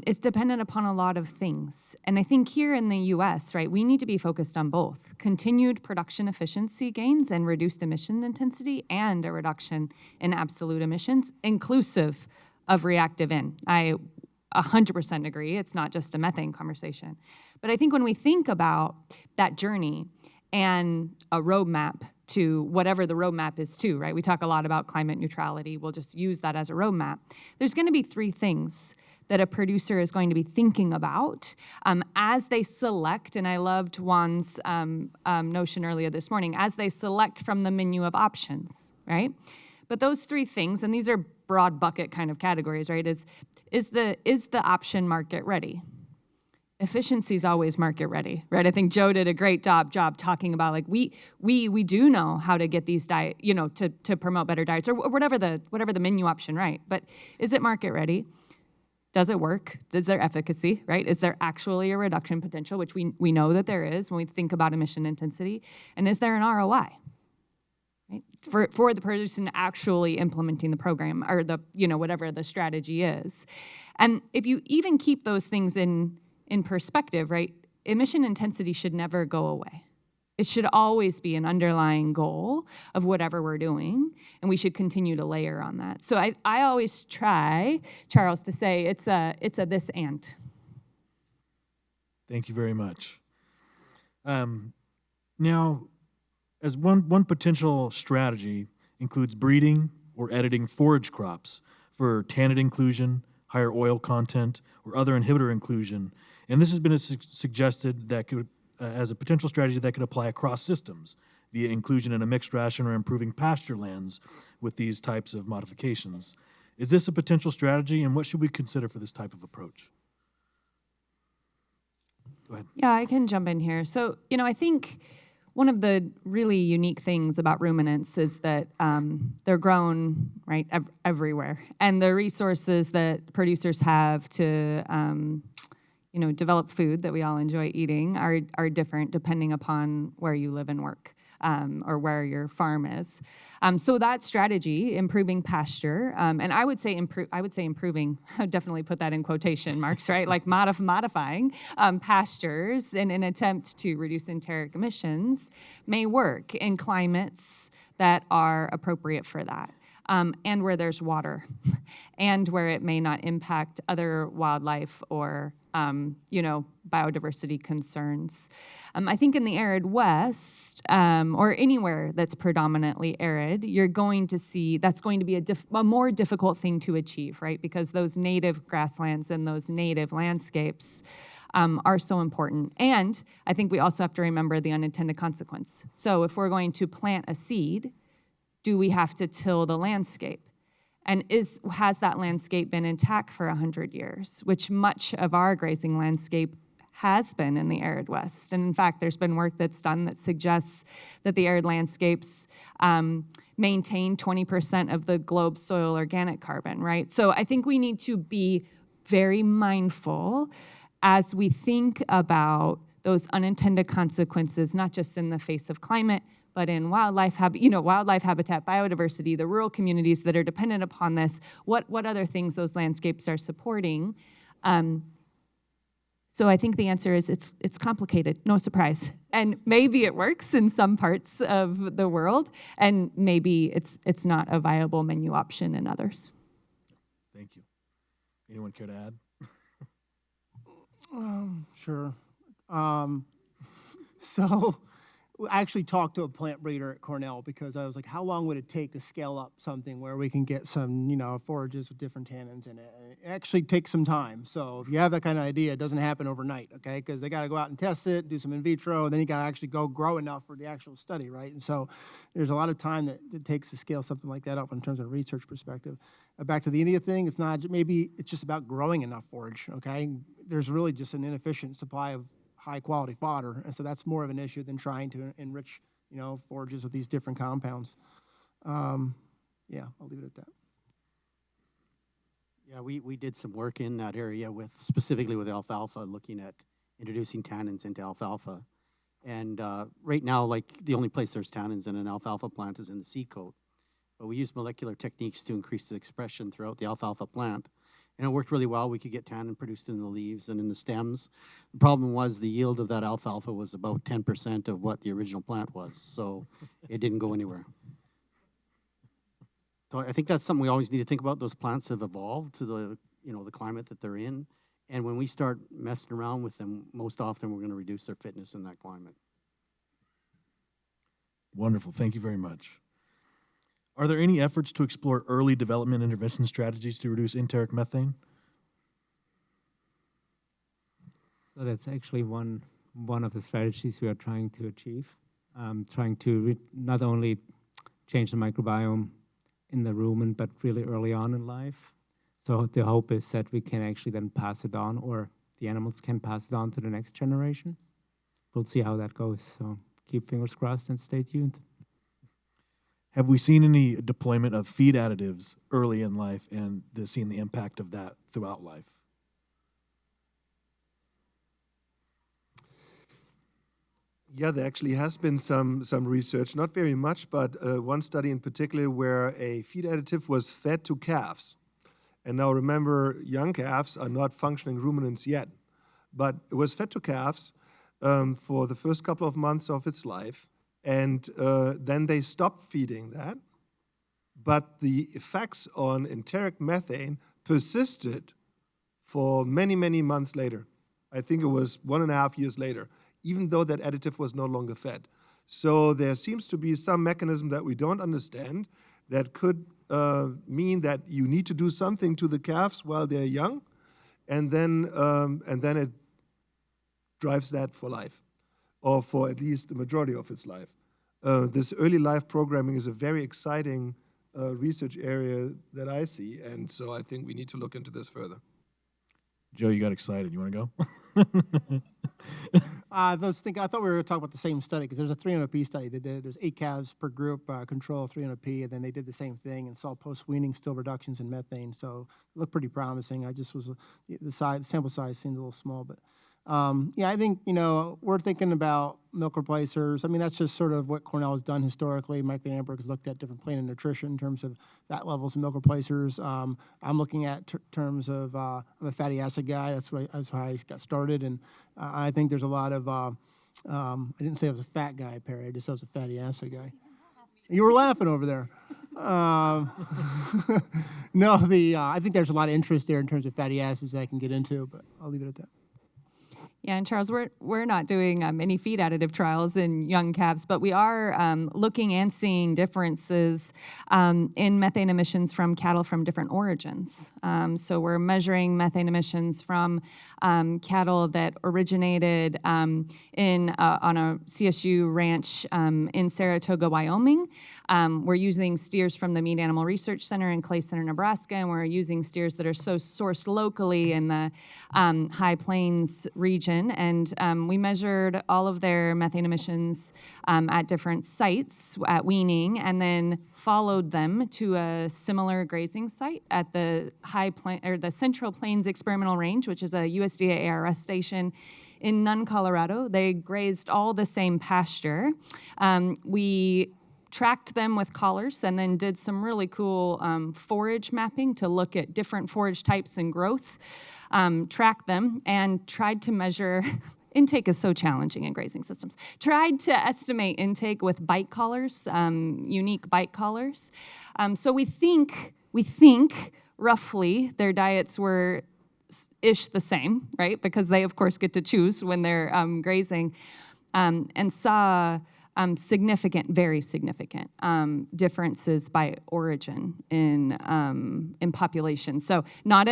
is dependent upon a lot of things. And I think here in the US, right, we need to be focused on both continued production efficiency gains and reduced emission intensity and a reduction in absolute emissions, inclusive of reactive in. I 100% agree. It's not just a methane conversation. But I think when we think about that journey and a roadmap to whatever the roadmap is to, right? We talk a lot about climate neutrality. We'll just use that as a roadmap. There's going to be 3 things that a producer is going to be thinking about as they select, and I loved Juan's notion earlier this morning, as they select from the menu of options, right? But those three things, and these are broad bucket kind of categories, right, is the option market ready? Efficiency is always market ready, right? I think Joe did a great job talking about, like, we do know how to get these diet, to promote better diets or whatever the menu option, right? But is it market ready? Does it work? Is there efficacy, right? Is there actually a reduction potential, which we know that there is when we think about emission intensity? And is there an ROI, right? For the person actually implementing the program or whatever the strategy is. And if you even keep those things in perspective, right, emission intensity should never go away. It should always be an underlying goal of whatever we're doing, and we should continue to layer on that. So I always try, Charles, to say it's a this and. Thank you very much. Now, as one potential strategy includes breeding or editing forage crops for tannin inclusion, higher oil content, or other inhibitor inclusion. And this has been suggested that could, as a potential strategy that could apply across systems via inclusion in a mixed ration or improving pasture lands with these types of modifications. Is this a potential strategy, and what should we consider for this type of approach? Go ahead. Yeah, I can jump in here. So, I think one of the really unique things about ruminants is that they're grown, right, everywhere. And the resources that producers have to, develop food that we all enjoy eating are different depending upon where you live and work. Or where your farm is. So that strategy, improving pasture, and I would say improving, I would definitely put that in quotation marks, right? Like modifying pastures in an attempt to reduce enteric emissions may work in climates that are appropriate for that. And where there's water, and where it may not impact other wildlife or, biodiversity concerns. I think in the arid West, or anywhere that's predominantly arid, you're going to see that's going to be a more difficult thing to achieve, right? Because those native grasslands and those native landscapes are so important. And I think we also have to remember the unintended consequence. So if we're going to plant a seed, do we have to till the landscape? And has that landscape been intact for 100 years, which much of our grazing landscape has been in the arid West. And in fact, there's been work that's done that suggests that the arid landscapes maintain 20% of the globe's soil organic carbon, right? So I think we need to be very mindful as we think about those unintended consequences, not just in the face of climate, but in wildlife habitat, biodiversity, the rural communities that are dependent upon this, what other things those landscapes are supporting. So I think the answer is it's complicated, no surprise. And maybe it works in some parts of the world, and maybe it's not a viable menu option in others. Thank you. Anyone care to add? Sure. So I actually talked to a plant breeder at Cornell because I was like, how long would it take to scale up something where we can get some, forages with different tannins in it? And it actually takes some time. So if you have that kind of idea, it doesn't happen overnight, okay? Because they got to go out and test it, do some in vitro, and then you got to actually go grow enough for the actual study, right? And so there's a lot of time that it takes to scale something like that up in terms of a research perspective. Back to the India thing, maybe it's just about growing enough forage, okay? There's really just an inefficient supply of high-quality fodder, and so that's more of an issue than trying to enrich, forages with these different compounds. I'll leave it at that. Yeah, we did some work in that area specifically with alfalfa, looking at introducing tannins into alfalfa. And right now, the only place there's tannins in an alfalfa plant is in the seed coat. But we use molecular techniques to increase the expression throughout the alfalfa plant. And it worked really well. We could get tannin produced in the leaves and in the stems. The problem was the yield of that alfalfa was about 10% of what the original plant was, so it didn't go anywhere. So I think that's something we always need to think about. Those plants have evolved to the climate that they're in, and when we start messing around with them, most often we're going to reduce their fitness in that climate. Wonderful. Thank you very much. Are there any efforts to explore early development intervention strategies to reduce enteric methane? So that's actually one of the strategies we are trying to achieve, trying to not only change the microbiome in the rumen, but really early on in life. So the hope is that we can actually then pass it on, or the animals can pass it on to the next generation. We'll see how that goes. So keep fingers crossed and stay tuned. Have we seen any deployment of feed additives early in life and seen the impact of that throughout life? Yeah, there actually has been some research, not very much, but one study in particular where a feed additive was fed to calves. And now remember, young calves are not functioning ruminants yet, but it was fed to calves for the first couple of months of its life, and then they stopped feeding that, but the effects on enteric methane persisted for many, many months later. I think it was 1.5 years later, even though that additive was no longer fed. So there seems to be some mechanism that we don't understand that could mean that you need to do something to the calves while they're young, and then it drives that for life, or for at least the majority of its life. This early life programming is a very exciting research area that I see, and so I think we need to look into this further. Joe, you got excited. You want to go? I thought we were going to talk about the same study, because there's a 300P study they did. There's 8 calves per group, control 300P, and then they did the same thing and saw post-weaning still reductions in methane. So it looked pretty promising. The sample size seemed a little small, but yeah, I think, we're thinking about milk replacers. I mean, that's just sort of what Cornell has done historically. Mike Van Amberg has looked at different plane of nutrition in terms of fat levels in milk replacers. I'm looking at terms of, I'm a fatty acid guy. That's how I got started. And I think there's a lot of, I didn't say I was a fat guy, Peri. I just said I was a fatty acid guy. You were laughing over there. No, I think there's a lot of interest there in terms of fatty acids that I can get into, but I'll leave it at that. Yeah, and Charles, we're not doing any feed additive trials in young calves, but we are looking and seeing differences in methane emissions from cattle from different origins. So we're measuring methane emissions from cattle that originated on a CSU ranch in Saratoga, Wyoming. We're using steers from the Meat Animal Research Center in Clay Center, Nebraska, and we're using steers that are sourced locally in the High Plains region. And we measured all of their methane emissions at different sites at weaning, and then followed them to a similar grazing site at the the Central Plains Experimental Range, which is a USDA ARS station in Nunn, Colorado. They grazed all the same pasture. We tracked them with collars and then did some really cool forage mapping to look at different forage types and growth, tracked them, and tried to measure. Intake is so challenging in grazing systems. Tried to estimate intake with bite collars, unique bite collars. So we think roughly their diets were ish the same, right? Because they, of course, get to choose when they're grazing, and saw very significant differences by origin in population. So not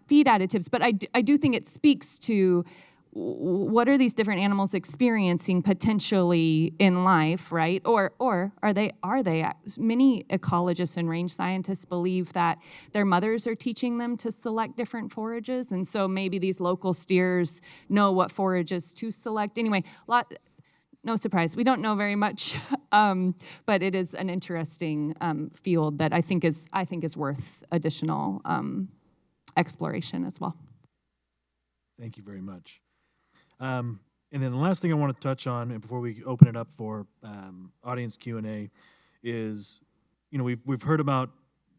feed additives, but I do think it speaks to what are these different animals experiencing potentially in life, right? Or are they? Many ecologists and range scientists believe that their mothers are teaching them to select different forages, and so maybe these local steers know what forages to select. Anyway, no surprise, we don't know very much, but it is an interesting field that I think is worth additional exploration as well. Thank you very much. And then the last thing I want to touch on, and before we open it up for audience Q&A, is we've heard about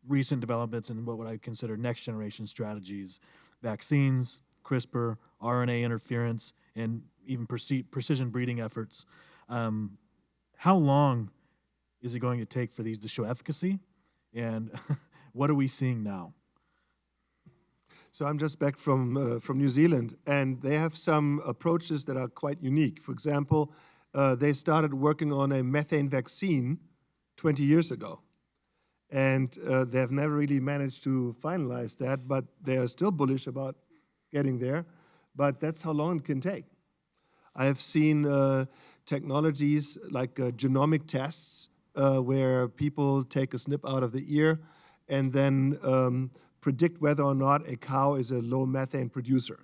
recent developments in what would I consider next generation strategies, vaccines, CRISPR, RNA interference, and even precision breeding efforts. How long is it going to take for these to show efficacy? And what are we seeing now? So I'm just back from New Zealand, and they have some approaches that are quite unique. For example, they started working on a methane vaccine 20 years ago. And they have never really managed to finalize that, but they are still bullish about getting there. but that's how long it can take. I have seen technologies like genomic tests where people take a snip out of the ear and then predict whether or not a cow is a low methane producer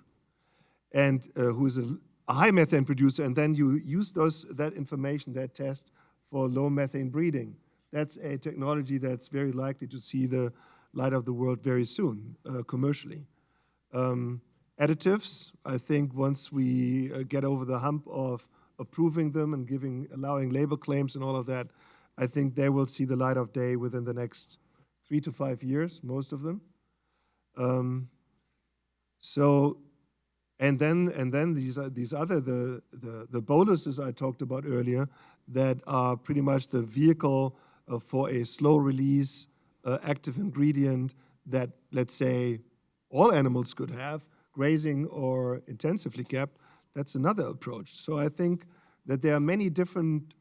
and who is a high methane producer, and then you use that information, that test, for low methane breeding. That's a technology that's very likely to see the light of the world very soon, commercially. Additives, I think once we get over the hump of approving them and allowing label claims and all of that, I think they will see the light of day within the next 3 to 5 years, most of them. And then these other the boluses I talked about earlier that are pretty much the vehicle for a slow release active ingredient that, let's say, all animals could have, grazing or intensively kept. That's another approach. So I think that there are many different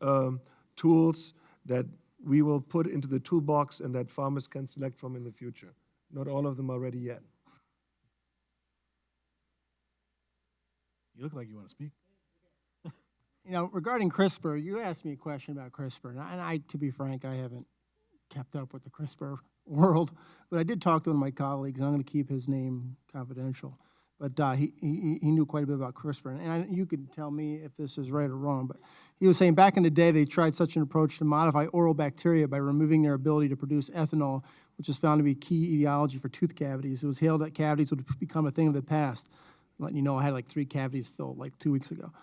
tools that we will put into the toolbox and that farmers can select from in the future. Not all of them are ready yet. You look like you want to speak. You know, regarding CRISPR, you asked me a question about CRISPR, and I, to be frank, I haven't kept up with the CRISPR world, but I did talk to one of my colleagues, and I'm going to keep his name confidential. But he knew quite a bit about CRISPR, and you can tell me if this is right or wrong, but he was saying back in the day they tried such an approach to modify oral bacteria by removing their ability to produce ethanol, which is found to be key etiology for tooth cavities. It was hailed that cavities would become a thing of the past. Letting you know, I had like 3 cavities filled like 2 weeks ago.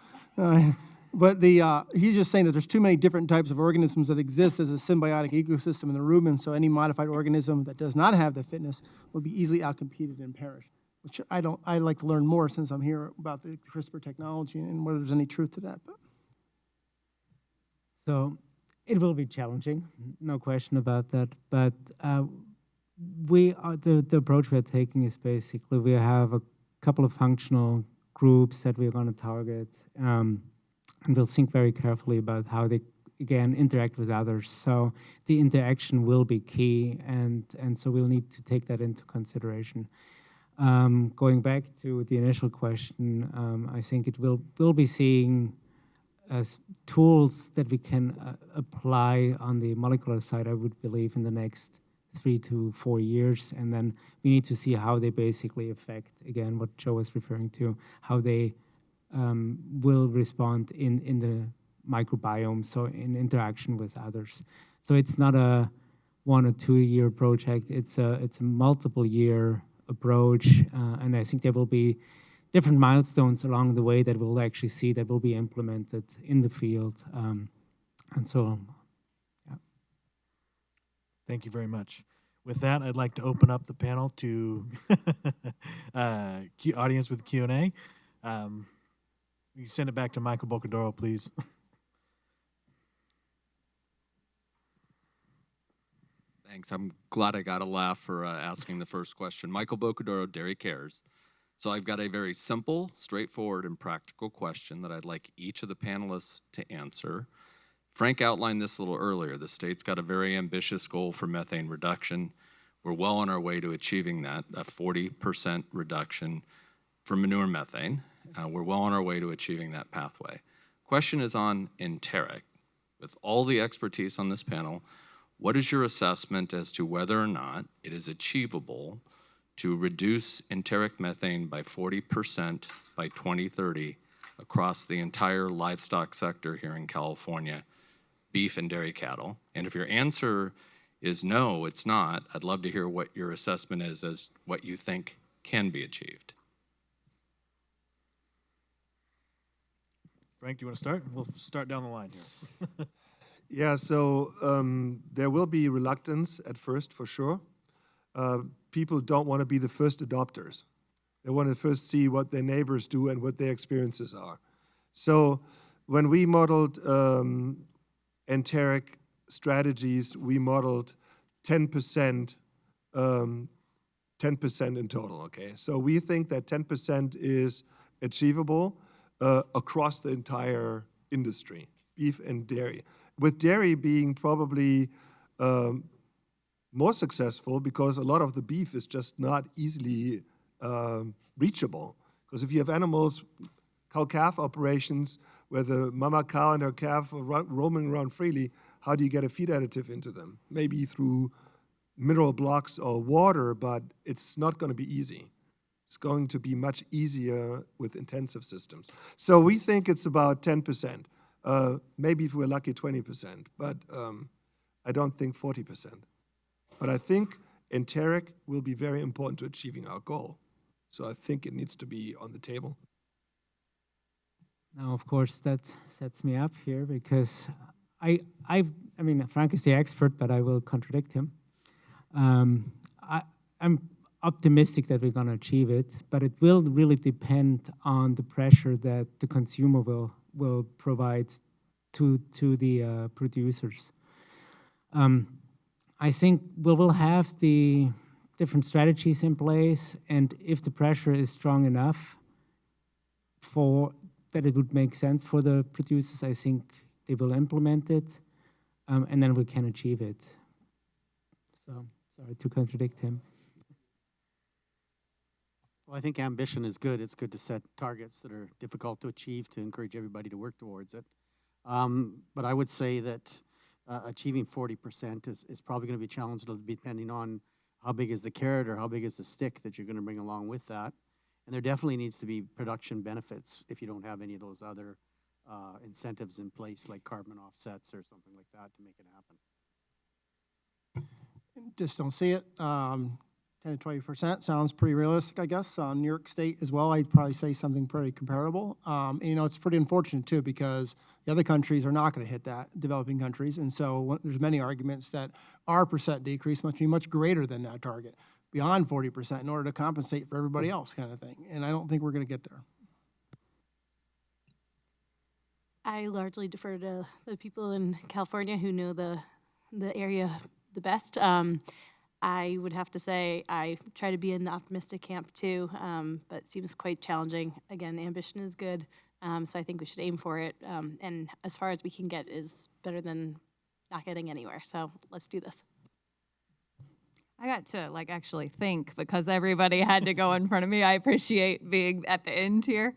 But he's just saying that there's too many different types of organisms that exist as a symbiotic ecosystem in the rumen, so any modified organism that does not have the fitness will be easily outcompeted and perish. Which I'd like to learn more since I'm here about the CRISPR technology and whether there's any truth to that. So it will be challenging, no question about that. But the approach we're taking is basically we have a couple of functional groups that we're going to target, and we'll think very carefully about how they, again, interact with others. So the interaction will be key, and so we'll need to take that into consideration. Going back to the initial question, I think we'll be seeing tools that we can apply on the molecular side, I would believe, in the next 3 to 4 years, and then we need to see how they basically affect, again, what Joe was referring to, how they will respond in the microbiome, so in interaction with others. So it's not a 1 or 2 year project, it's a multiple year approach, and I think there will be different milestones along the way that we'll actually see that will be implemented in the field, and so yeah. Thank you very much. With that, I'd like to open up the panel to audience with Q&A. You send it back to Michael Bocadoro, please. Thanks. I'm glad I got a laugh for asking the first question. Michael Bocadoro, Dairy Cares. So I've got a very simple, straightforward, and practical question that I'd like each of the panelists to answer. Frank outlined this a little earlier. The state's got a very ambitious goal for methane reduction. We're well on our way to achieving that, a 40% reduction for manure methane. We're well on our way to achieving that pathway. Question is on Enteric. With all the expertise on this panel, what is your assessment as to whether or not it is achievable to reduce enteric methane by 40% by 2030 across the entire livestock sector here in California, beef and dairy cattle? And if your answer is no, it's not, I'd love to hear what your assessment is as what you think can be achieved. Frank, do you want to start? We'll start down the line here. Yeah, so there will be reluctance at first, for sure. People don't want to be the first adopters. They want to first see what their neighbors do and what their experiences are. So when we modeled enteric strategies, we modeled 10% in total, okay? So we think that 10% is achievable across the entire industry, beef and dairy. With dairy being probably more successful because a lot of the beef is just not easily reachable Because if you have animals, cow-calf operations, where the mama cow and her calf are roaming around freely, how do you get a feed additive into them? Maybe through mineral blocks or water, but it's not going to be easy. It's going to be much easier with intensive systems. So we think it's about 10%. Maybe if we're lucky, 20%, but I don't think 40%. But I think Enteric will be very important to achieving our goal. So I think it needs to be on the table. Now, of course, that sets me up here because I mean, Frank is the expert, but I will contradict him. I'm optimistic that we're going to achieve it, but it will really depend on the pressure that the consumer will provide to the producers. I think we will have the different strategies in place, and if the pressure is strong enough for that it would make sense for the producers, I think they will implement it, and then we can achieve it. So, sorry to contradict him. Well, I think ambition is good. It's good to set targets that are difficult to achieve to encourage everybody to work towards it. But I would say that achieving 40% is probably going to be a challenge depending on how big is the carrot or how big is the stick that you're going to bring along with that. And there definitely needs to be production benefits if you don't have any of those other incentives in place, like carbon offsets or something like that, to make it happen. Just don't see it. 10 to 20% sounds pretty realistic, I guess. New York State as well, I'd probably say something pretty comparable. And, you know, it's pretty unfortunate, too, because the other countries are not going to hit that, developing countries. And so there's many arguments that our percent decrease must be much greater than that target, beyond 40%, in order to compensate for everybody else kind of thing. And I don't think we're going to get there. I largely defer to the people in California who know the area the best. I would have to say I try to be in the optimistic camp too, but it seems quite challenging. Again, ambition is good, so I think we should aim for it. And as far as we can get is better than not getting anywhere. So let's do this. I got to actually think because everybody had to go in front of me. I appreciate being at the end here.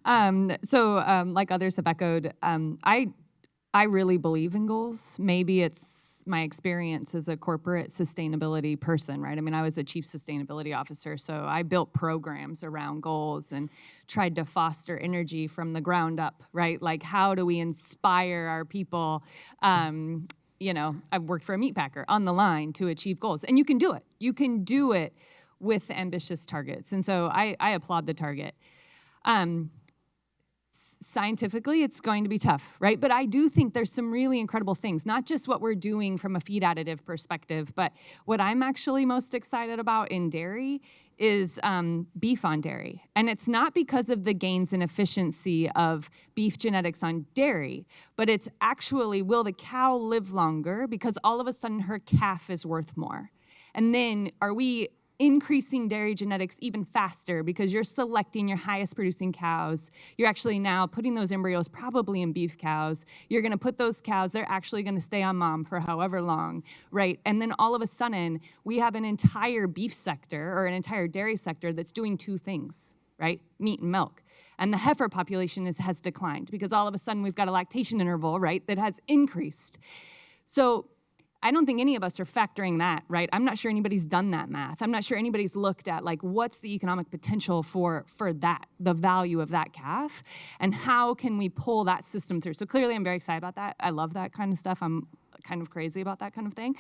Like others have echoed, I really believe in goals. Maybe it's my experience as a corporate sustainability person, right? I mean, I was a chief sustainability officer, so I built programs around goals and tried to foster energy from the ground up, right? Like, how do we inspire our people? You know, I've worked for a meat packer on the line to achieve goals, and you can do it. You can do it with ambitious targets, and so I applaud the target. Scientifically, it's going to be tough, right? But I do think there's some really incredible things, not just what we're doing from a feed additive perspective, but what I'm actually most excited about in dairy is beef on dairy. And it's not because of the gains in efficiency of beef genetics on dairy, but it's actually, will the cow live longer because all of a sudden her calf is worth more? And then are we increasing dairy genetics even faster because you're selecting your highest producing cows. You're actually now putting those embryos probably in beef cows. You're going to put those cows, they're actually going to stay on mom for however long, right? And then all of a sudden, we have an entire beef sector or an entire dairy sector that's doing two things, right? Meat and milk. And the heifer population has declined because all of a sudden we've got a lactation interval, right, that has increased. So I don't think any of us are factoring that, right? I'm not sure anybody's done that math. I'm not sure anybody's looked at, like, what's the economic potential for that, the value of that calf, and how can we pull that system through? So clearly I'm very excited about that. I love that kind of stuff. I'm kind of crazy about that kind of thing.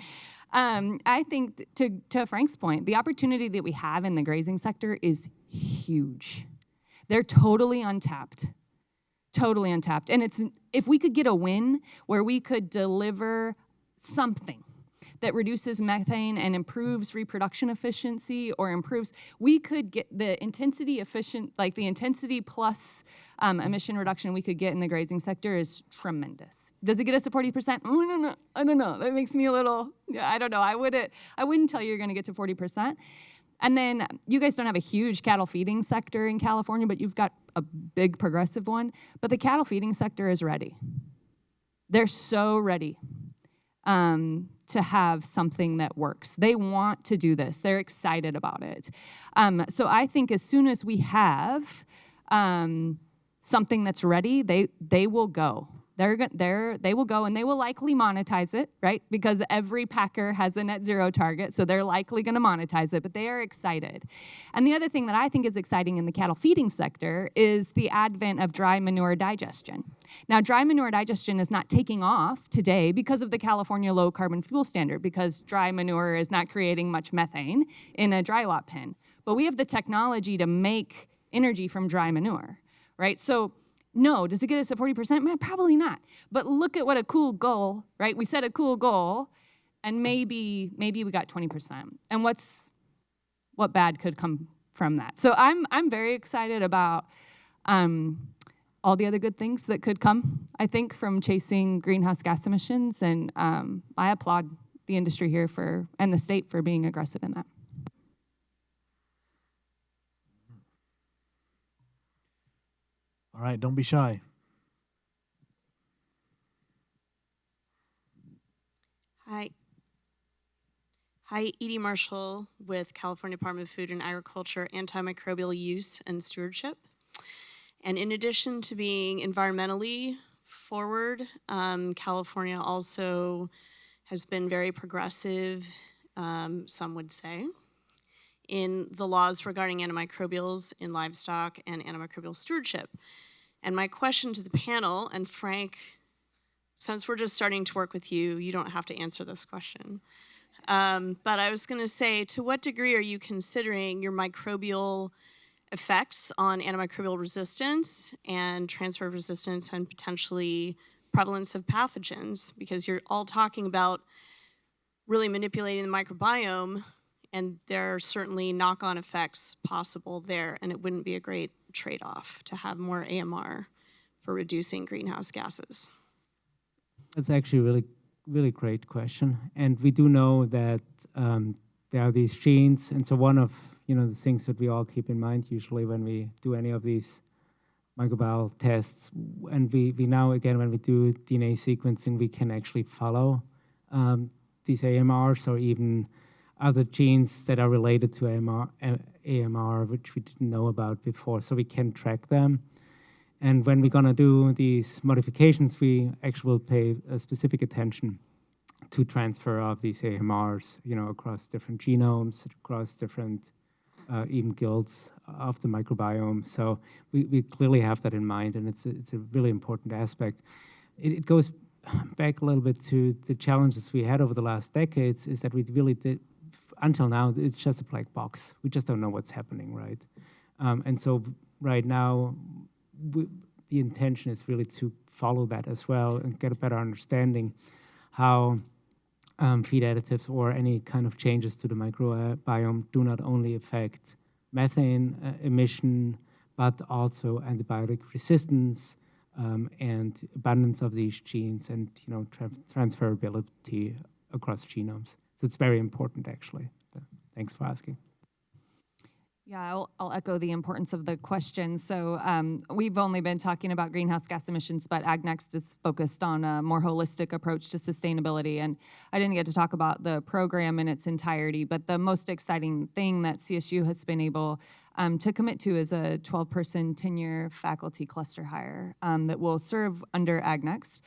I think, to Frank's point, the opportunity that we have in the grazing sector is huge. They're totally untapped. Totally untapped. And if we could get a win where we could deliver something that reduces methane and improves reproduction efficiency or improves, we could get the intensity efficient, like the intensity plus emission reduction we could get in the grazing sector is tremendous. Does it get us to 40%? I don't know. That makes me a little, I don't know. I wouldn't tell you you're going to get to 40%. And then you guys don't have a huge cattle feeding sector in California, but you've got a big progressive one. But the cattle feeding sector is ready. They're so ready. to have something that works. They want to do this. They're excited about it. So I think as soon as we have something that's ready, they will go. They will go, and they will likely monetize it, right? Because every packer has a net zero target, so they're likely going to monetize it, but they are excited. And the other thing that I think is exciting in the cattle feeding sector is the advent of dry manure digestion. Now, dry manure digestion is not taking off today because of the California low carbon fuel standard, because dry manure is not creating much methane in a dry lot pen. But we have the technology to make energy from dry manure, right? So no, does it get us at 40%? Man, probably not. But look at what a cool goal, right? We set a cool goal, and maybe we got 20%. And what bad could come from that? So I'm very excited about all the other good things that could come, I think, from chasing greenhouse gas emissions. And I applaud the industry here and the state for being aggressive in that. All right, don't be shy. Hi, Edie Marshall with California Department of Food and Agriculture, Antimicrobial Use and Stewardship. And in addition to being environmentally forward, California also has been very progressive, some would say, in the laws regarding antimicrobials in livestock and antimicrobial stewardship. And my question to the panel, and Frank, since we're just starting to work with you, you don't have to answer this question. But I was going to say, to what degree are you considering your microbial effects on antimicrobial resistance and transfer of resistance and potentially prevalence of pathogens? Because you're all talking about really manipulating the microbiome, and there are certainly knock-on effects possible there, and it wouldn't be a great trade-off to have more AMR for reducing greenhouse gases. That's actually a really, really great question. And we do know that there are these genes. And so one of the things that we all keep in mind usually when we do any of these microbial tests, and we now, again, when we do DNA sequencing, we can actually follow these AMRs or even other genes that are related to AMR, which we didn't know about before, so we can track them. And when we're gonna do these modifications, we actually will pay specific attention to transfer of these AMRs, across different genomes, across different even guilds of the microbiome. So we clearly have that in mind, and it's a really important aspect. It goes back a little bit to the challenges we had over the last decades, is that we really did, until now, it's just a black box. We just don't know what's happening, right? And so right now, the intention is really to follow that as well and get a better understanding how feed additives or any kind of changes to the microbiome do not only affect methane emission, but also antibiotic resistance and abundance of these genes and transferability across genomes. So it's very important, actually. Thanks for asking. Yeah, I'll echo the importance of the question. So we've only been talking about greenhouse gas emissions, but AgNext is focused on a more holistic approach to sustainability. And I didn't get to talk about the program in its entirety, but the most exciting thing that CSU has been able to commit to is a 12-person 10-year faculty cluster hire that will serve under AgNext.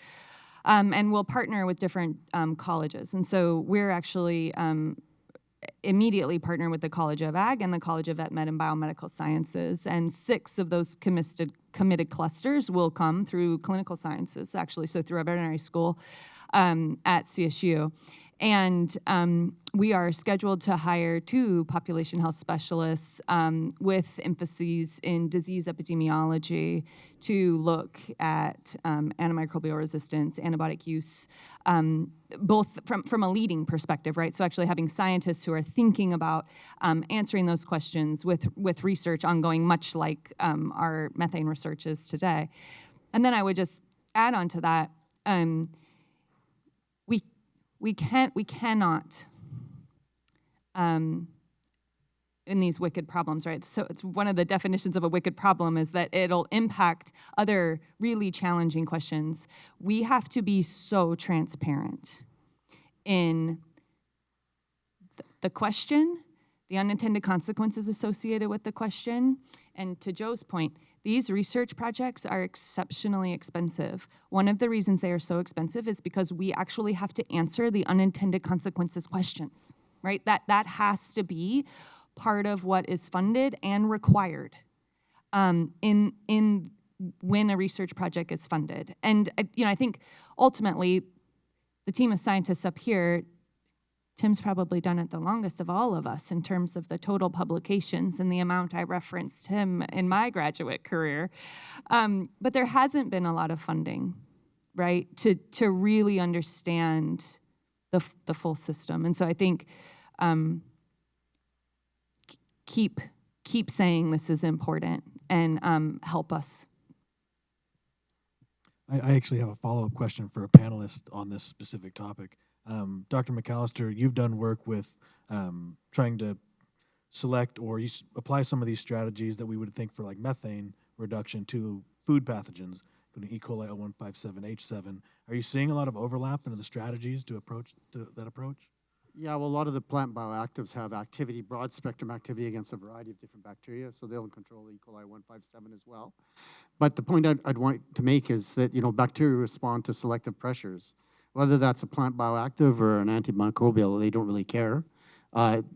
And we'll partner with different colleges. And so we're actually immediately partner with the College of Ag and the College of Vet Med and Biomedical Sciences. And 6 of those committed clusters will come through clinical sciences, actually, so through a veterinary school at CSU. And we are scheduled to hire 2 population health specialists with emphases in disease epidemiology to look at antimicrobial resistance, antibiotic use, both from a leading perspective, right? So actually having scientists who are thinking about answering those questions with research ongoing, much like our methane research is today. And then I would just add on to that, we cannot in these wicked problems, right? So it's one of the definitions of a wicked problem is that it'll impact other really challenging questions. We have to be so transparent in the question, the unintended consequences associated with the question, and to Joe's point, these research projects are exceptionally expensive. One of the reasons they are so expensive is because we actually have to answer the unintended consequences questions, right? That has to be part of what is funded and required in when a research project is funded. And I think ultimately, the team of scientists up here, Tim's probably done it the longest of all of us in terms of the total publications and the amount I referenced him in my graduate career. But there hasn't been a lot of funding, right, to really understand the full system. And so I think keep saying this is important and help us. I actually have a follow-up question for a panelist on this specific topic. Dr. McAllister, you've done work with trying to select or apply some of these strategies that we would think for like methane reduction to food pathogens, including E. coli L157H7. Are you seeing a lot of overlap in the strategies to that approach? Yeah, well, a lot of the plant bioactives have activity, broad spectrum activity against a variety of different bacteria, so they'll control E. coli 157 as well. But the point I'd want to make is that, bacteria respond to selective pressures. Whether that's a plant bioactive or an antimicrobial, they don't really care.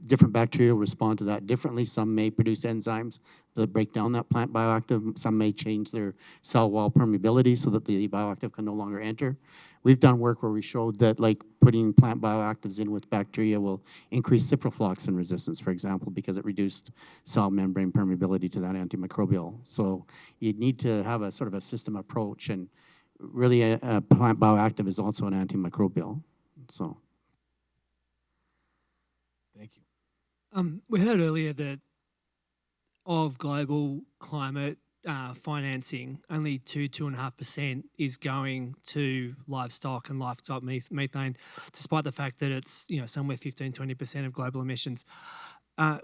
Different bacteria respond to that differently. Some may produce enzymes that break down that plant bioactive. Some may change their cell wall permeability so that the bioactive can no longer enter. We've done work where we showed that putting plant bioactives in with bacteria will increase ciprofloxacin resistance, for example, because it reduced cell membrane permeability to that antimicrobial. So you need to have a sort of a system approach, and really a plant bioactive is also an antimicrobial. So. Thank you. We heard earlier that of global climate financing, only 2.5% is going to livestock and livestock methane, despite the fact that it's somewhere 15-20% of global emissions.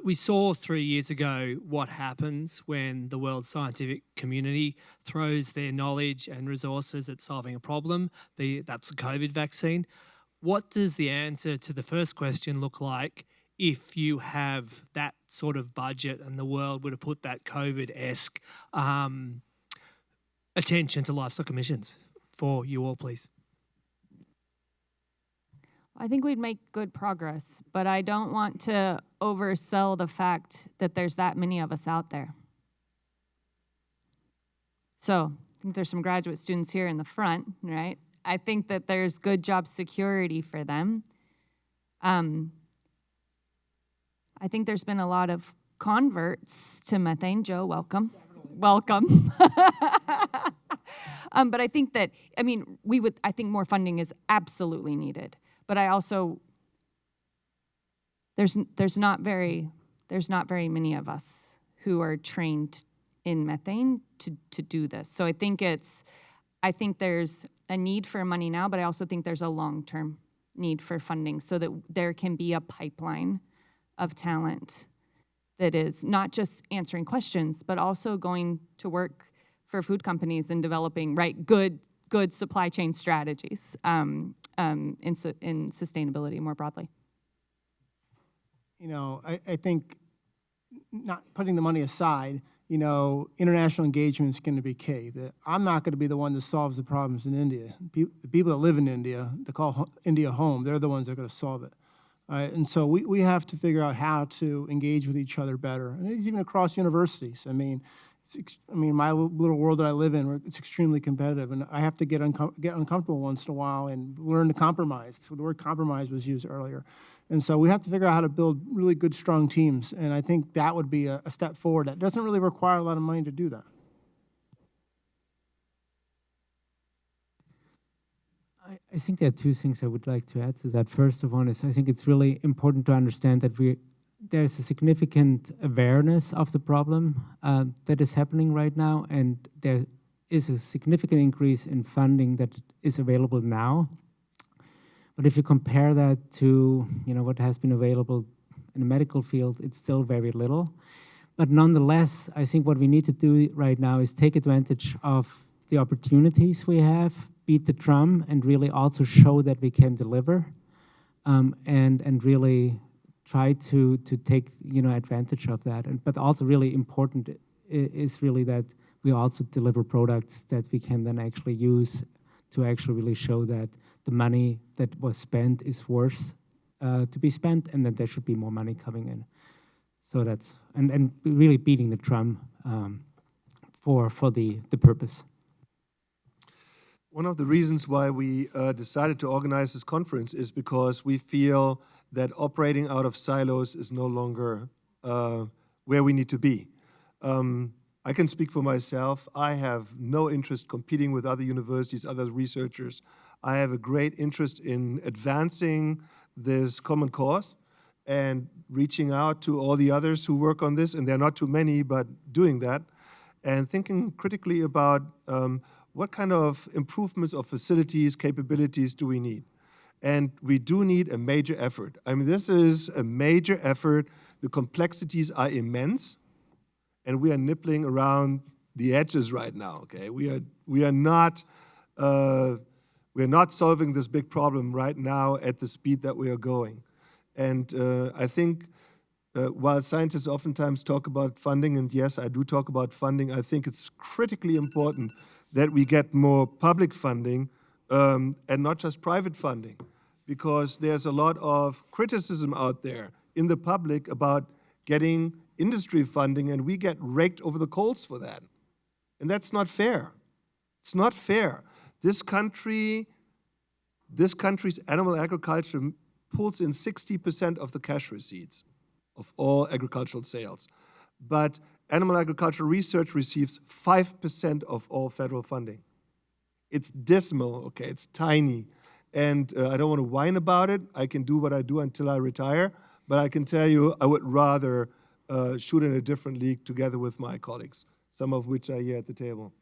We saw 3 years ago what happens when the world scientific community throws their knowledge and resources at solving a problem, that's the COVID vaccine. What does the answer to the first question look like if you have that sort of budget and the world would have put that COVID-esque attention to livestock emissions for you all, please? I think we'd make good progress, but I don't want to oversell the fact that there's that many of us out there. So I think there's some graduate students here in the front, right? I think that there's good job security for them. I think there's been a lot of converts to methane. Joe, welcome. Welcome. But I think that, I think more funding is absolutely needed. But I also, there's not very many of us who are trained in methane to do this. So I think there's a need for money now, but I also think there's a long-term need for funding so that there can be a pipeline of talent that is not just answering questions, but also going to work for food companies and developing good supply chain strategies in sustainability more broadly. I think not putting the money aside, international engagement is going to be key. I'm not going to be the one that solves the problems in India. The people that live in India, they call India home, they're the ones that are going to solve it. And so we have to figure out how to engage with each other better. And it's even across universities. My little world that I live in, it's extremely competitive, and I have to get uncomfortable once in a while and learn to compromise. So the word compromise was used earlier. And so we have to figure out how to build really good, strong teams, and I think that would be a step forward. That doesn't really require a lot of money to do that. I think there are two things I would like to add to that. First of all is I think it's really important to understand that there's a significant awareness of the problem that is happening right now, and there is a significant increase in funding that is available now. But if you compare that to what has been available in the medical field, it's still very little. But nonetheless, I think what we need to do right now is take advantage of the opportunities we have, beat the drum, and really also show that we can deliver. and really try to take advantage of that. But also really important is really that we also deliver products that we can then actually use to actually really show that the money that was spent is worth to be spent, and that there should be more money coming in. So that's and really beating the drum for the purpose. One of the reasons why we decided to organize this conference is because we feel that operating out of silos is no longer where we need to be. I can speak for myself. I have no interest competing with other universities, other researchers. I have a great interest in advancing this common cause and reaching out to all the others who work on this, and there are not too many, but doing that, and thinking critically about what kind of improvements of facilities, capabilities do we need? And we do need a major effort. I mean, this is a major effort. The complexities are immense, and we are nibbling around the edges right now, okay? We are not solving this big problem right now at the speed that we are going. And I think while scientists oftentimes talk about funding, and yes, I do talk about funding, I think it's critically important that we get more public funding and not just private funding, because there's a lot of criticism out there in the public about getting industry funding, and we get raked over the coals for that. And that's not fair. It's not fair. This country's animal agriculture pulls in 60% of the cash receipts of all agricultural sales. But animal agriculture research receives 5% of all federal funding. It's dismal, okay, it's tiny. And I don't want to whine about it. I can do what I do until I retire. But I can tell you, I would rather shoot in a different league together with my colleagues, some of which are here at the table.